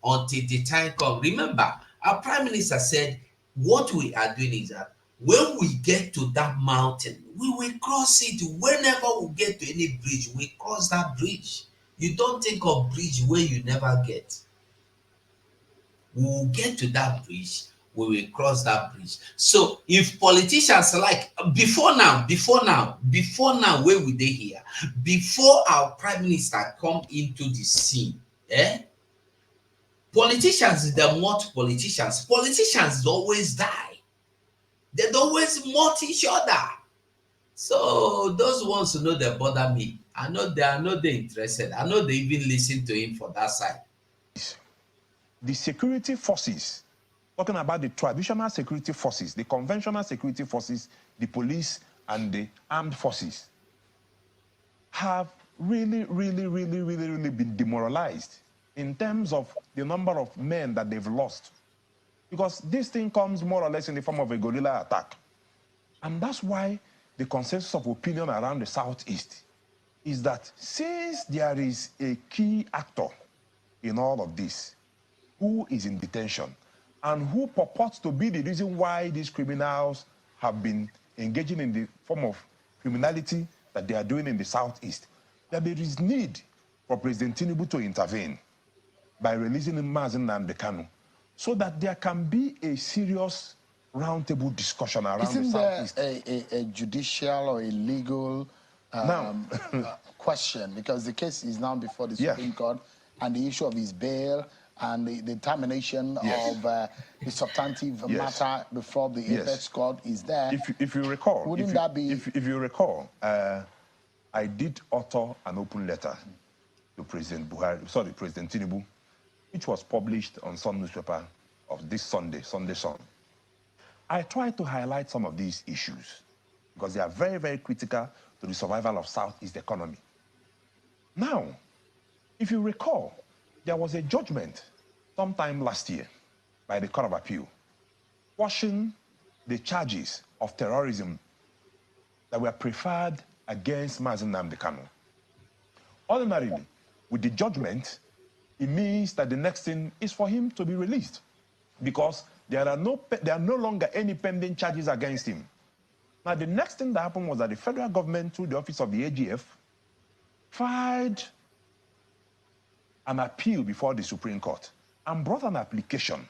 until the time comes. Remember, our prime minister said, what we are doing is that when we get to that mountain, we will cross it. Whenever we get to any bridge, we cross that bridge. You don't think of bridge where you never get. We will get to that bridge, we will cross that bridge. So if politicians like before now, where would they here? Before our prime minister come into the scene, politicians, they're not politicians. Politicians always die. They always mort each other. So those ones who know they bother me, I know they're interested. I know they even listen to him for that side. the security forces, talking about the traditional security forces, the conventional security forces, the police and the armed forces, have really been demoralized in terms of the number of men that they've lost. Because this thing comes more or less in the form of a guerrilla attack. And that's why the consensus of opinion around the Southeast is that since there is a key actor in all of this who is in detention and who purports to be the reason why these criminals have been engaging in the form of criminality that they are doing in the Southeast, that there is need for President Tinubu to intervene by releasing Mazi Nnamdi Kanu so that there can be a serious roundtable discussion around the Southeast. Isn't there a judicial or a legal question? Because the case is now before the Supreme Court, and the issue of his bail and the termination of the substantive matter before the apex court is there. If you recall, wouldn't that be? If you recall, I did author an open letter to President Tinubu, which was published on some newspaper of this Sunday Sun. I tried to highlight some of these issues because they are very, very critical to the survival of Southeast economy. Now, if you recall, there was a judgment sometime last year by the Court of Appeal quashing the charges of terrorism that were preferred against Mazi Nnamdi Kanu. Ordinarily, with the judgment, it means that the next thing is for him to be released because there are no longer any pending charges against him. Now, the next thing that happened was that the federal government, through the office of the AGF, filed an appeal before the Supreme Court and brought an application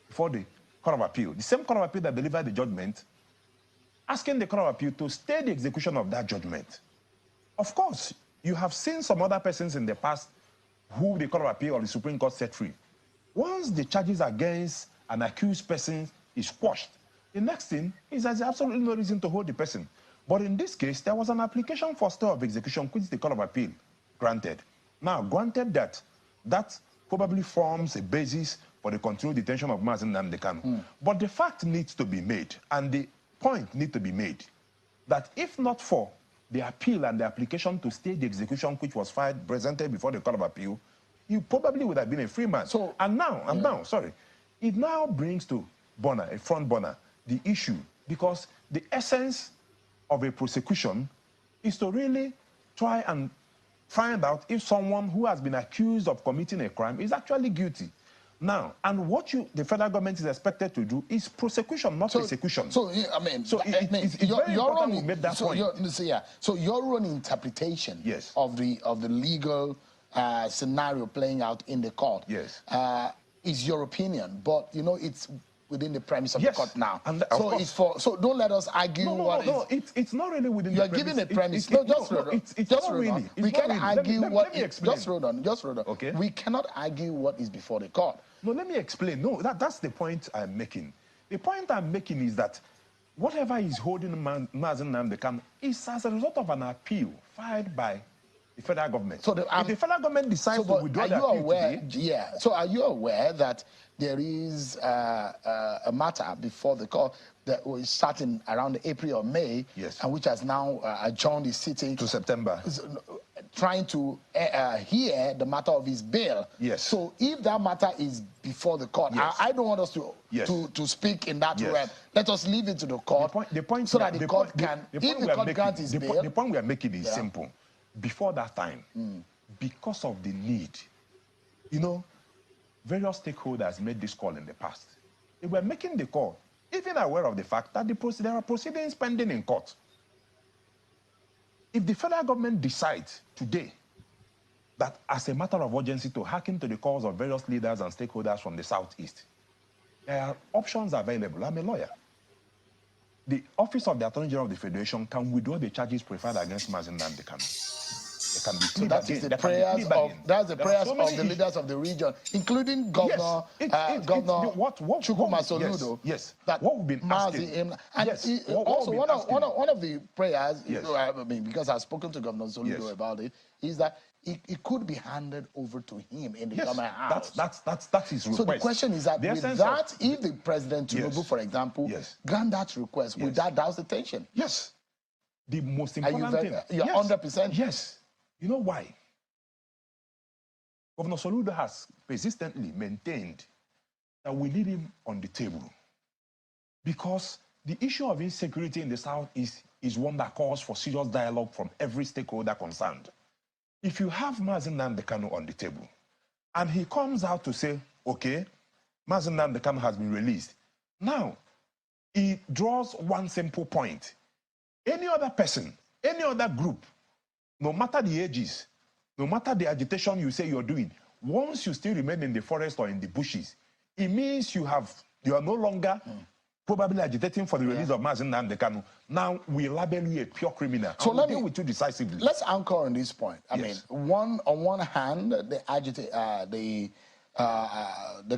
before the Court of Appeal, the same Court of Appeal that delivered the judgment, asking the Court of Appeal to stay the execution of that judgment. Of course, you have seen some other persons in the past who the Court of Appeal or the Supreme Court set free. Once the charges against an accused person is quashed, the next thing is there's absolutely no reason to hold the person. But in this case, there was an application for stay of execution, which the Court of Appeal granted. Now, granted that probably forms a basis for the continued detention of Mazi Nnamdi Kanu. But the fact needs to be made, and the point needs to be made, that if not for the appeal and the application to stay the execution, which was filed, presented before the Court of Appeal, he probably would have been a free man. So, and now, it now brings to a front burner, the issue, because the essence of a prosecution is to really try and find out if someone who has been accused of committing a crime is actually guilty. Now, and what the federal government is expected to do is prosecution, not persecution. So, I mean, so it's very important we made that point. So your own interpretation of the legal scenario playing out in the court is your opinion, but you know it's within the premise of the court now. And so it's so don't let us argue it's not really within the premise. You're giving a premise. Just hold on. We can't argue what just hold on. Okay. We cannot argue what is before the court. No, let me explain. No, that's the point I'm making. The point I'm making is that whatever is holding Mazi Nnamdi Kanu is as a result of an appeal filed by the federal government. So if the federal government decides to withdraw the appeal today, so are you aware that there is a matter before the court that was starting around April or May, and which has now adjourned the sitting to September, trying to hear the matter of his bail. So if that matter is before the court, I don't want us to speak in that way. Let us leave it to the court. The point so that the court can, if the court grants his bail. The point we are making is simple. Before that time, because of the need, you know, various stakeholders made this call in the past. They were making the call, even aware of the fact that there are proceedings pending in court. If the federal government decides today that as a matter of urgency to hearken to the calls of various leaders and stakeholders from the Southeast, there are options available. I'm a lawyer. The Office of the Attorney General of the Federation can withdraw the charges preferred against Mazi Nnamdi Kanu. So that is the prayers of the leaders of the region, including Governor Chukwuma Soludo. That what we've been asking. Also, one of the prayers, I mean, because I've spoken to Governor Soludo about it, is that it could be handed over to him in the government house. That's his request. So the question is that with that, if the President Tinubu, for example, grant that request, would that douse the tension? Yes. The most important thing. You're 100%? Yes. You know why? Governor Soludo has persistently maintained that we need him on the table because the issue of insecurity in the Southeast is one that calls for serious dialogue from every stakeholder concerned. If you have Mazi Nnamdi Kanu on the table, and he comes out to say, okay, Mazi Nnamdi Kanu has been released. Now, he draws one simple point. Any other person, any other group, no matter the ages, no matter the agitation you say you're doing, once you still remain in the forest or in the bushes, it means you are no longer probably agitating for the release of Mazi Nnamdi Kanu. Now we label you a pure criminal. So let me deal with you decisively. Let's anchor on this point. I Yes. mean, on one hand, the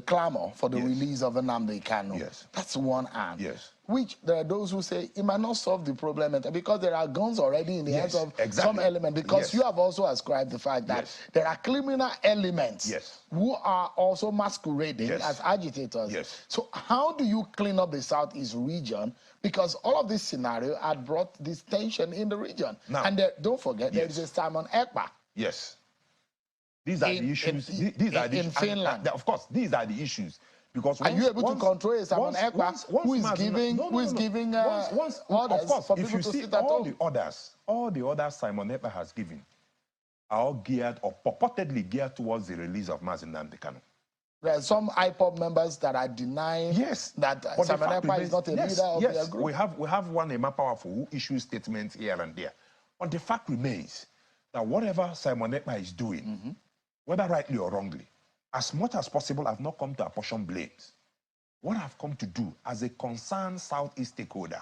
clamor for the Yes. release of Nnamdi Kanu. Yes. That's one hand. Yes. Which there are those who say it might not solve the problem because there are guns already in the hands Yes, of exactly. some element. Because Yes. you have also ascribed the fact that Yes. there are criminal elements Yes. who are also masquerading Yes. as agitators. Yes. So how do you clean up the Southeast region? Because all of this scenario had brought this tension in the region. Now- And don't forget, there Yes. is a Simon Ekpa. Yes. These are In- the issues. in- These are the in issues. Finland. Of course, these are the issues. Because Are you able to control a Simon Ekpa who is Mazi- giving orders of course, for if people you to see sit at all home? all the orders Simon Ekpa has given are all geared or purportedly geared towards the release of Mazi Nnamdi Kanu. There are some IPOB members that are denying that But the Simon fact Ekpa is not a remains- leader of yes, their group. we have one Emma Powerful who issues statements here and there. But the fact remains that whatever Simon Ekpa is doing, whether rightly or wrongly, as much as possible, I've not come to apportion blames. What I've come to do as a concerned Southeast stakeholder,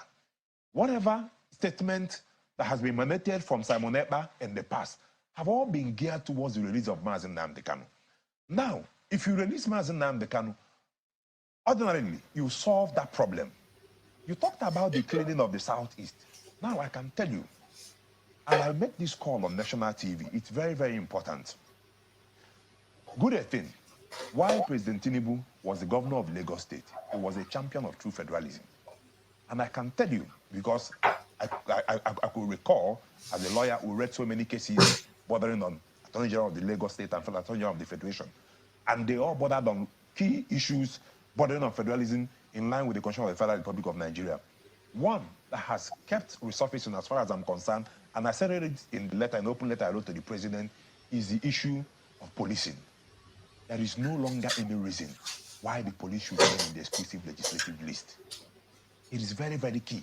whatever statement that has been emanated from Simon Ekpa in the past have all been geared towards the release of Mazi Nnamdi Kanu. Now, if you release Mazi Nnamdi Kanu, ordinarily, you solve that problem. You talked about the cleaning of the Southeast. Now I can tell you, and I make this call on national TV, it's very, very important. Good thing, while President Tinubu was the governor of Lagos State, he was a champion of true federalism. And I can tell you, because I could recall, as a lawyer who read so many cases bordering on Attorney General of the Lagos State and Attorney General of the Federation, and they all bordered on key issues bordering on federalism in line with the Constitution of the Federal Republic of Nigeria. One that has kept resurfacing as far as I'm concerned, and I said it in the letter, an open letter I wrote to the president, is the issue of policing. There is no longer any reason why the police should be in the exclusive legislative list. It is very, very key.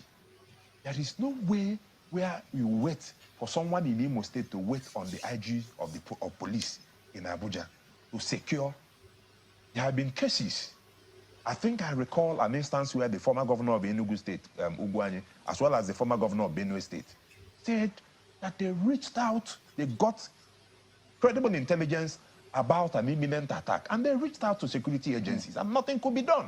There is no way where you wait for someone in Imo State to wait on the IG of police in Abuja to secure. There have been cases. I think I recall an instance where the former governor of Enugu State, Ugwuanyi, as well as the former governor of Benue State, said that they reached out, they got credible intelligence about an imminent attack, and they reached out to security agencies, and nothing could be done.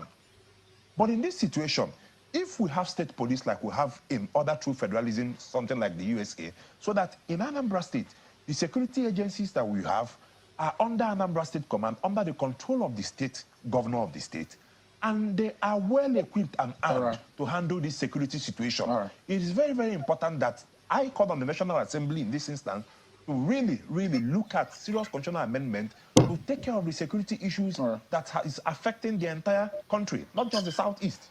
But in this situation, if we have state police like we have in other true federalism, something like the USA, so that in Anambra State, the security agencies that we have are under Anambra State Command, under the control of the state governor of the state, and they are well equipped and armed to handle this security situation. It is very, very important that I call on the National Assembly in this instance to really, really look at serious constitutional amendment to take care of the security issues that is affecting the entire country, not just the Southeast.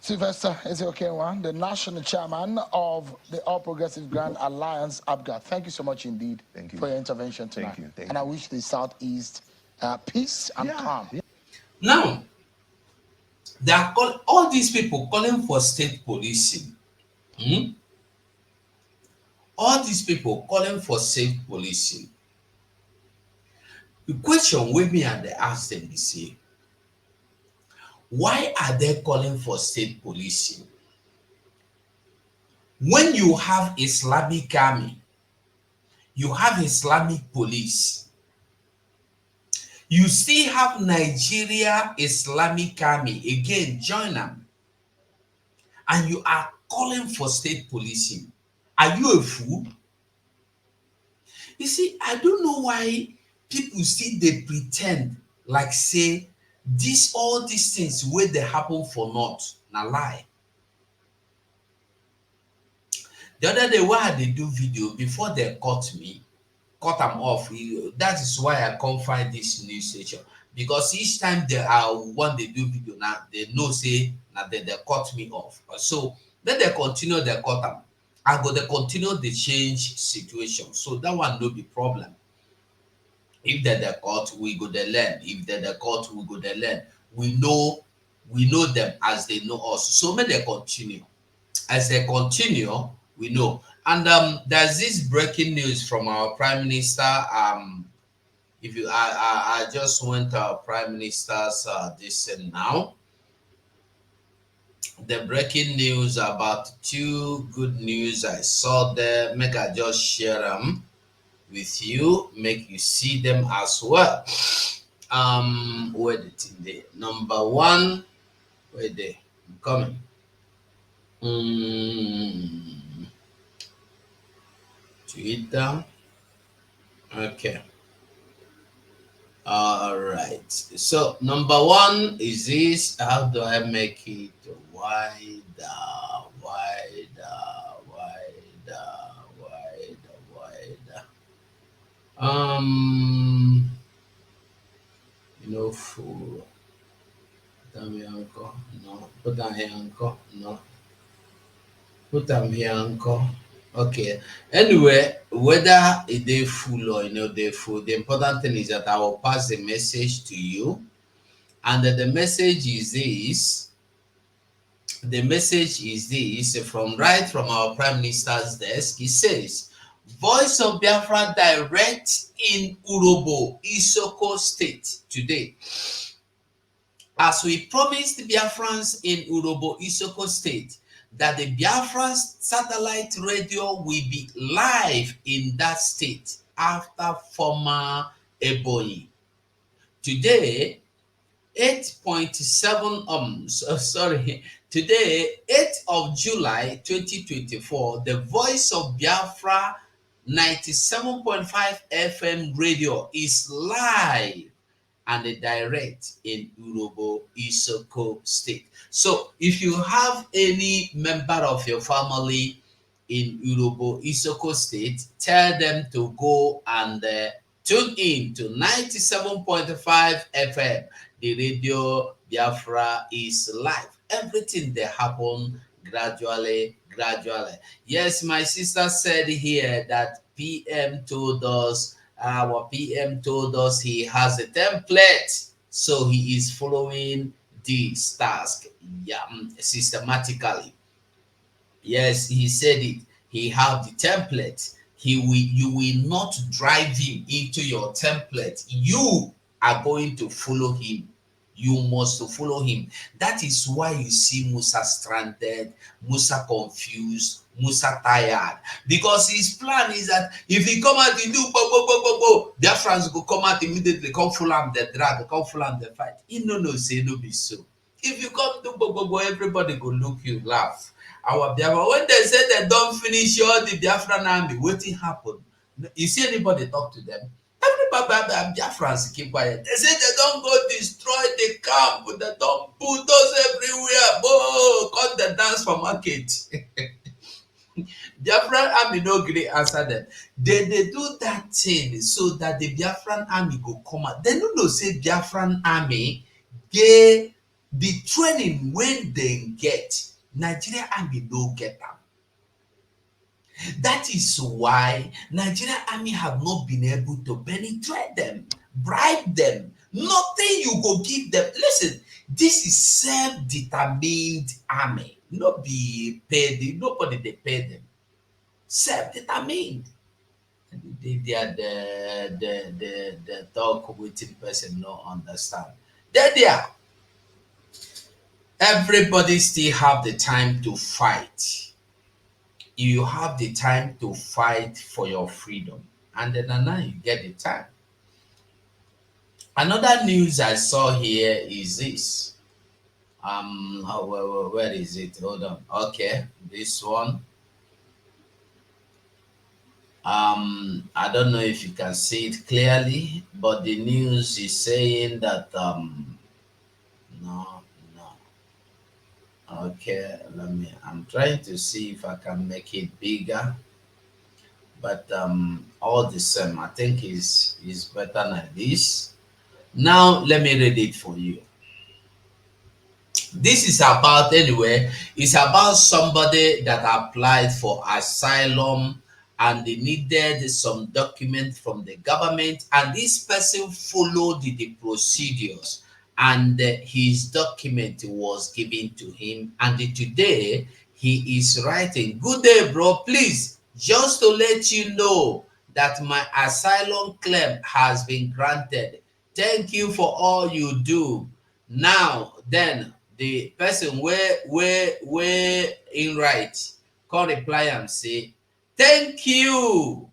Sylvester Ezeokenwa, the national chairman of the All Progressive Grand Alliance, ABGA. Thank you so much indeed for your intervention tonight. Thank you. And I wish the Southeast peace and calm. Now, they are all these people calling for state policing. All these people calling for state policing. The question wey me and they ask them is say, why are they calling for state policing? When you have Islamic army, you have Islamic police, you still have Nigeria Islamic army, again, join them, and you are calling for state policing. Are you a fool? You see, I don't know why people still they pretend like say all these things wey dey happen for north na lie. The other day wey I dey do video before they caught me, cut them off. That is why I come find this news station, because each time they are want they do video now, they know say now they cut me off. So then they continue they cut them. I go they continue the change situation. So that one no be problem. If they cut, we go they learn. If they cut, we go they learn. We know them as they know us. So may they continue. As they continue, we know. And there's this breaking news from our Prime Minister. If you I just went to our Prime Minister's this now. The breaking news about two good news I saw there. Make I just share them with you, make you see them as well. Where the thing there? Number one, where they? I'm coming. Twitter. Okay. All right. So number one is this. How do I make it wider, wider, wider, wider, wider? Full. Put them here, uncle. No. Put them here, uncle. No. Put them here, uncle. Okay. Anyway, whether they full or they full, the important thing is that I will pass the message to you, and the message is this. The message is this from our Prime Minister's desk. He says, "Voice of Biafra direct in Urobo, Isoko State today. As we promised Biafrans in Urobo, Isoko State, that the Biafra satellite radio will be live in that state after former Ebonyi. Today, 8th of July 2024, the Voice of Biafra 97.5 FM radio is live and direct in Urobo, Isoko State. So if you have any member of your family in Urobo, Isoko State, tell them to go and tune in to 97.5 FM. The radio Biafra is live. Everything that happen gradually. Yes, my sister said here that our PM told us he has a template, so he is following this task systematically. Yes, he said it. He have the template. You will not drive him into your template. You are going to follow him. You must follow him. That is why you see Musa stranded, Musa confused, Musa tired. Because his plan is that if he come out, he do their friends go come out immediately, come full on the drag, come full on the fight. He no say no be so. If you come to everybody go look you, laugh. Our Biafra, when they say they don't finish all the Biafran army, wetin happen? You see anybody talk to them? Biafrans keep quiet. They say they don't go destroy the camp, they don't put those everywhere. Cut the dance for market. Biafran army no gree answer them. They do that thing so that the Biafran army go come out. They no know say Biafran army get the training when they get. Nigeria army no get them. That is why Nigeria army have not been able to penetrate them, bribe them. Nothing you go give them. Listen, this is self-determined army. Not be paid. Nobody they pay them. Self-determined. They are the talk waiting person no understand. They are. Everybody still have the time to fight. You have the time to fight for your freedom, and then now you get the time. Another news I saw here is this. Where is it? Hold on. Okay, this one. I don't know if you can see it clearly, but the news is saying that no. Okay, I'm trying to see if I can make it bigger. but all the same, I think is better than this. Now let me read it for you. This is about, anyway, it's about somebody that applied for asylum and they needed some document from the government, and this person followed the procedures, and his document was given to him, and today he is writing, "Good day, bro, please, just to let you know that my asylum claim has been granted. Thank you for all you do. Now then, the person where in right come reply and say, thank you.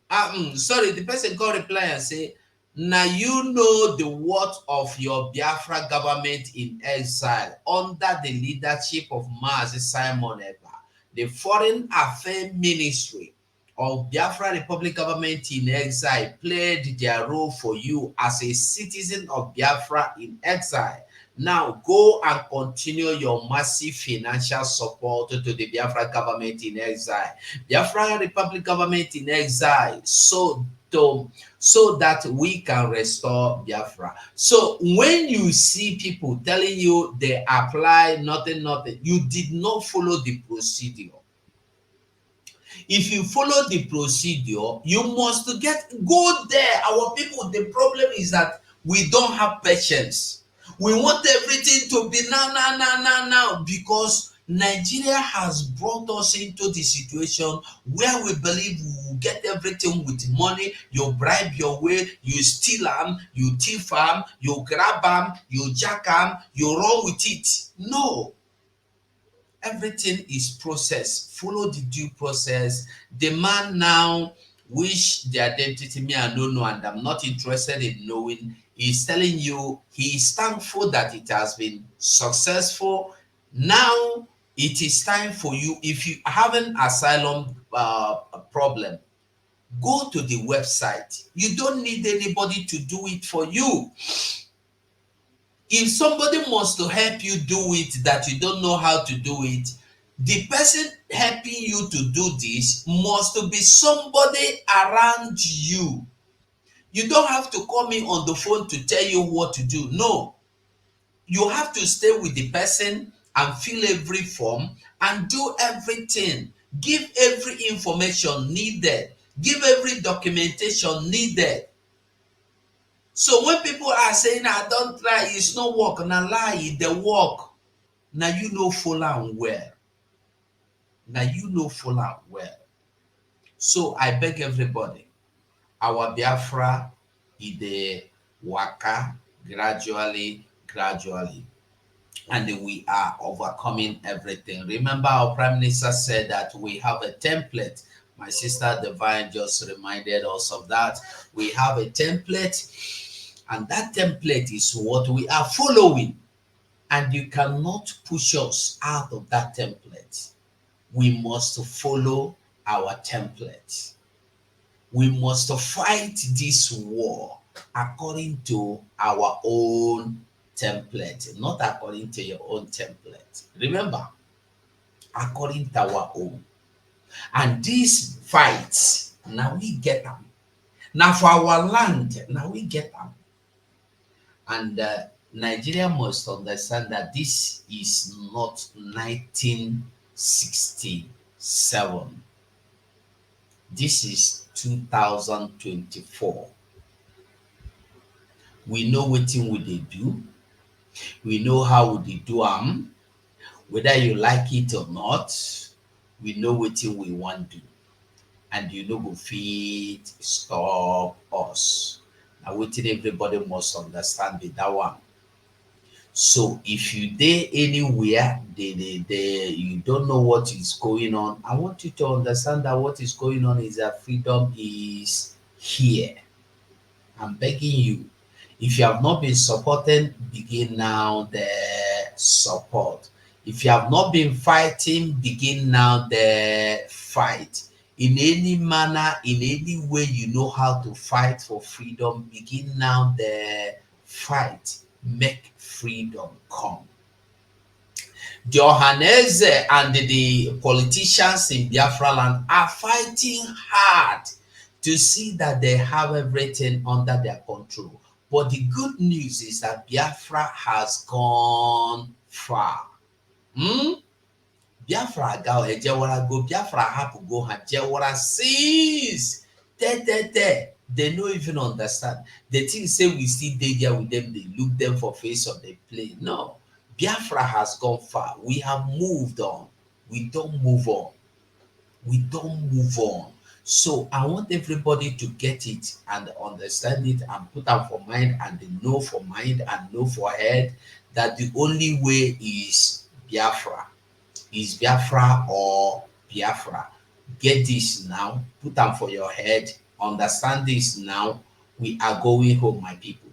Sorry, the person come reply and say, now you know the worth of your Biafra government in exile under the leadership of Mazi Simon Ekpa. The Foreign Affairs Ministry of Biafra Republic government in exile played their role for you as a citizen of Biafra in exile. Now go and continue your massive financial support to the Biafra government in exile, Biafra Republic government in exile, so that we can restore Biafra." So when you see people telling you they apply nothing, you did not follow the procedure. If you follow the procedure, you must go there. Our people, the problem is that we don't have patience. We want everything to be now, because Nigeria has brought us into the situation where we believe we will get everything with money. You bribe your way, you steal them, you thief them, you grab them, you jack them, you run with it. No. Everything is process. Follow the due process. The man now, which the identity me I don't know, and I'm not interested in knowing, is telling you he is thankful that it has been successful. Now it is time for you, if you have an asylum problem, go to the website. You don't need anybody to do it for you. If somebody wants to help you do it that you don't know how to do it, the person helping you to do this must be somebody around you. You don't have to call me on the phone to tell you what to do. No. You have to stay with the person and fill every form and do everything. Give every information needed. Give every documentation needed. So when people are saying, I don't try, it's not work, na lie, the work. Now you know full and well. Now you know full and well. So I beg everybody, our Biafra is the waka gradually, and we are overcoming everything. Remember, our Prime Minister said that we have a template. My sister Divine just reminded us of that. We have a template, and that template is what we are following. And you cannot push us out of that template. We must follow our template. We must fight this war according to our own template, not according to your own template. Remember, according to our own. And these fights, now we get them. Now for our land, now we get them. And Nigeria must understand that this is not 1967. This is 2024. We know what thing we dey do. We know how we dey do them. Whether you like it or not, we know what thing we want to do. And you know go fit stop us. Now wetin everybody must understand be that one. So if you dey anywhere, you don't know what is going on, I want you to understand that what is going on is that freedom is here. I'm begging you. If you have not been supporting, begin now the support. If you have not been fighting, begin now the fight. In any manner, in any way you know how to fight for freedom, begin now the fight. Make freedom come. The Ohanaeze and the politicians in Biafra land are fighting hard to see that they have everything under their control. But the good news is that Biafra has gone far. Biafra go ejewara go Biafra happen go ha jewara since they no even understand. The thing say we still dey there with them, they look them for face of the plane. No, Biafra has gone far. We have moved on. We don't move on. We don't move on. So I want everybody to get it and understand it and put out for mind and know for mind and know for head that the only way is Biafra. Is Biafra or Biafra. Get this now, put them for your head, understand this now. We are going home, my people.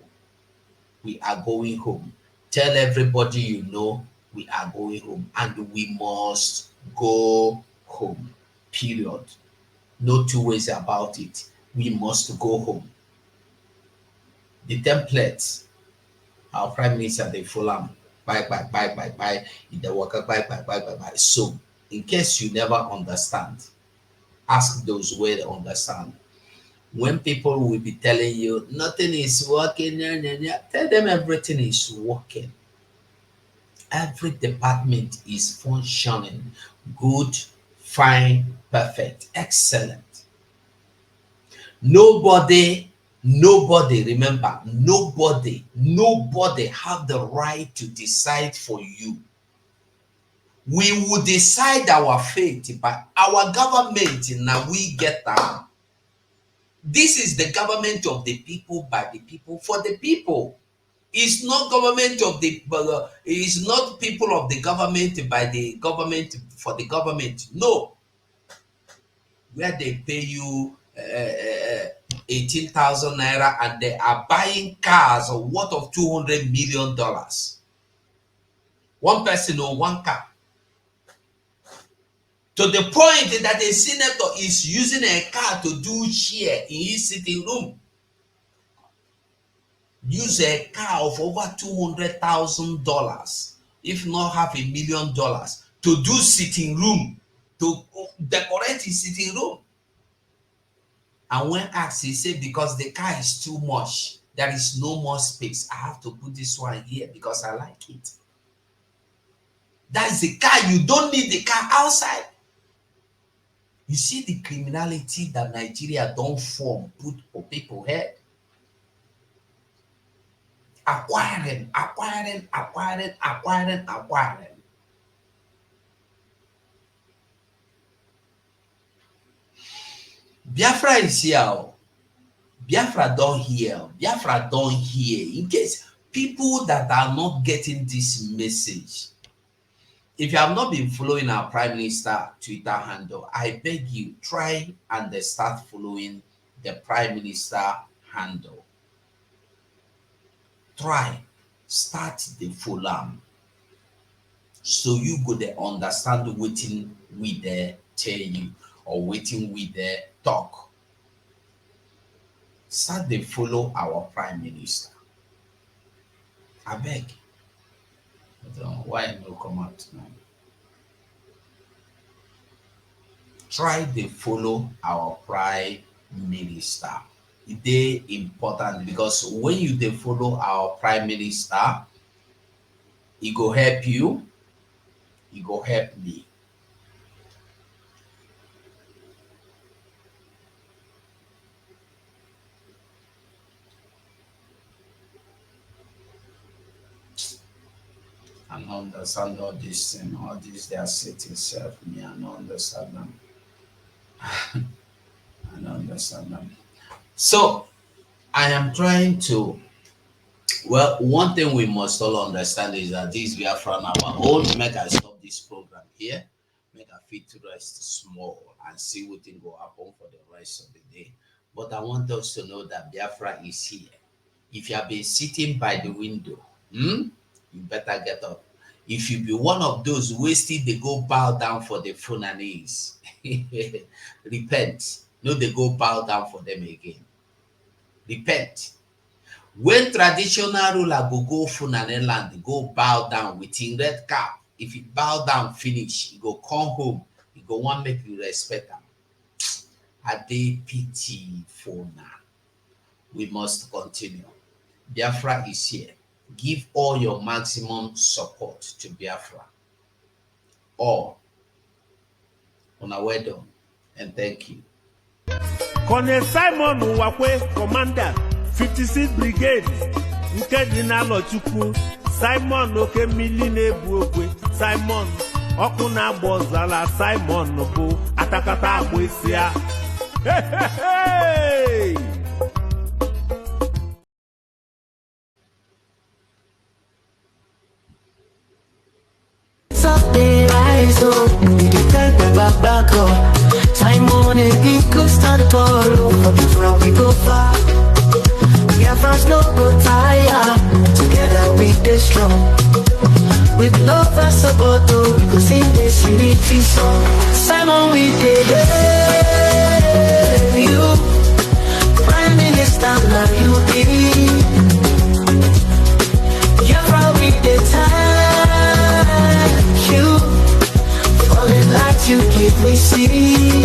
We are going home. Tell everybody you know we are going home and we must go home. Period. No two ways about it. We must go home. The templates, our Prime Minister, they follow bye, in the worker, bye. So, in case you never understand, ask those who they understand. When people will be telling you nothing is working, tell them everything is working. Every department is functioning good, fine, perfect, excellent. Nobody, remember, nobody have the right to decide for you. We will decide our fate, but our government, now we get that. This is the government of the people, by the people, for the people. It's not government of the, it's not people of the government, by the government, for the government. No. Where they pay you 18,000 naira and they are buying cars worth of $200 million. One person or one car. To the point that a senator is using a car to do share in his sitting room. Use a car of over $200,000, if not $500,000, to do sitting room, to decorate his sitting room. And when asked, he said, because the car is too much, there is no more space. I have to put this one here because I like it. That is the car. You don't need the car outside. You see the criminality that Nigeria don't form, put for people's head. Acquiring. Biafra is here. Biafra don't hear. In case people that are not getting this message, if you have not been following our Prime Minister Twitter handle, I beg you, try and start following the Prime Minister handle. Try, start the follow. So you go there understand waiting we there tell you or waiting we there talk. Start the follow our Prime Minister. I beg. Why no come out now? Try to follow our Prime Minister. It's important because when you dey follow our Prime Minister, it go help you, it go help me. I don't understand all this and all this they are setting self me. I don't understand them. I don't understand them. So I am trying to, well, one thing we must all understand is that this Biafra on our own. Make I stop this program here. Make I fit to rest small and see what thing go happen for the rest of the day. But I want us to know that Biafra is here. If you have been sitting by the window, you better get up. If you be one of those wasted, they go bow down for the Fulanese. Repent. No, they go bow down for them again. Repent. When traditional ruler go Funane land, go bow down with him red cap. If he bow down finish, he go come home. He go want make you respect him. Adepiti Fona. We must continue. Biafra is here. Give all your maximum support to Biafra. All. On a well done. And thank you. Colonel Simon Wakwe, Commander, 56th Brigade. Nkedina Lochukwu. Simon Oke Miline Buokwe. Simon Okuna Bozala. Simon Bo Atakata Abwesia. Hey! Someday rise up, we take the back up. Simon and Iko stand tall, but before we go far, we are first no go tire. Together we stay strong. With love and support, we go sing this unity song. Simon, we did you, Prime Minister, now you be. You're probably the time you falling like you give me see.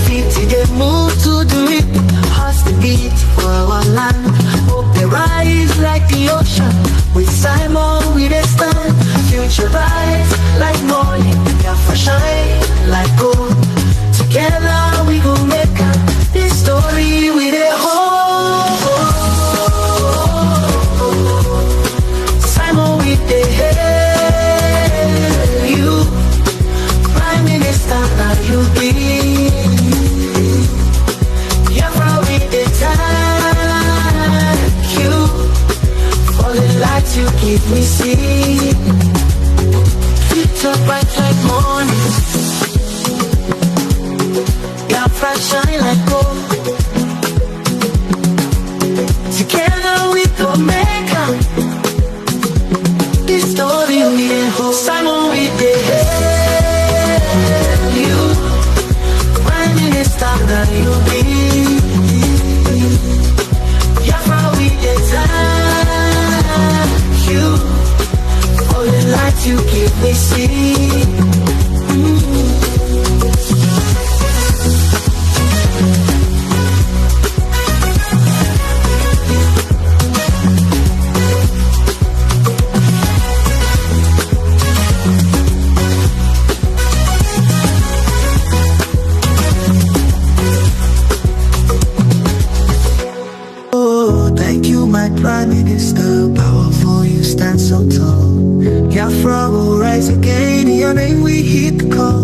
Feet to get moved to do it, hearts to beat for our land. Hope they rise like the ocean. With Simon we dey stand. Future bright like morning, Biafra shine like gold. Together we go make this story we dey hold. Simon we dey hail you, Prime Minister now you be. Biafra we dey thank you for the light you give me see. Future bright like morning, Biafra shine like gold. Together we go make this story we dey hold. Simon we dey hail you, Prime Minister now you be. Biafra we dey thank you for the light you give me see. Thank you, my Prime Minister. Powerful, you stand so tall. Biafra will rise again. In your name we heed the call.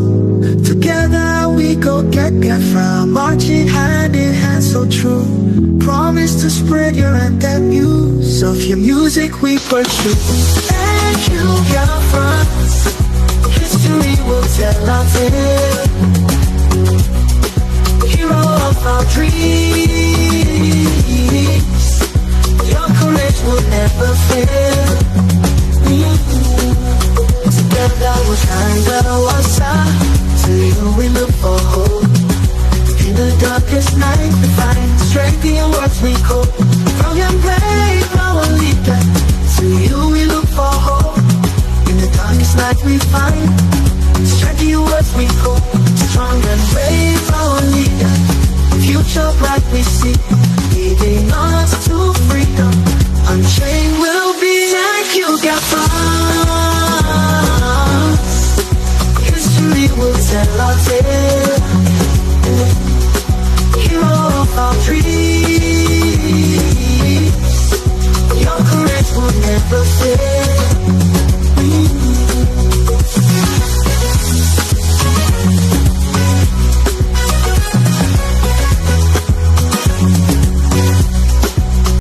Together we go get Biafra. Marching hand in hand, so true. Promise to spread your anthem news. Of your music we pursue. Thank you, Biafra. History will tell our tale. Hero of our dreams. Your courage will never fail. Together we'll shine the wasa. To you we look for hope. In the darkest night we find strength in your words we cope. From your brave our leader. To you we look for hope. In the darkest night we find strength in your words we cope. Strong and brave our leader. Future bright we see, leading us to freedom. Unchained will be. Thank you, Biafra. History will tell our tale.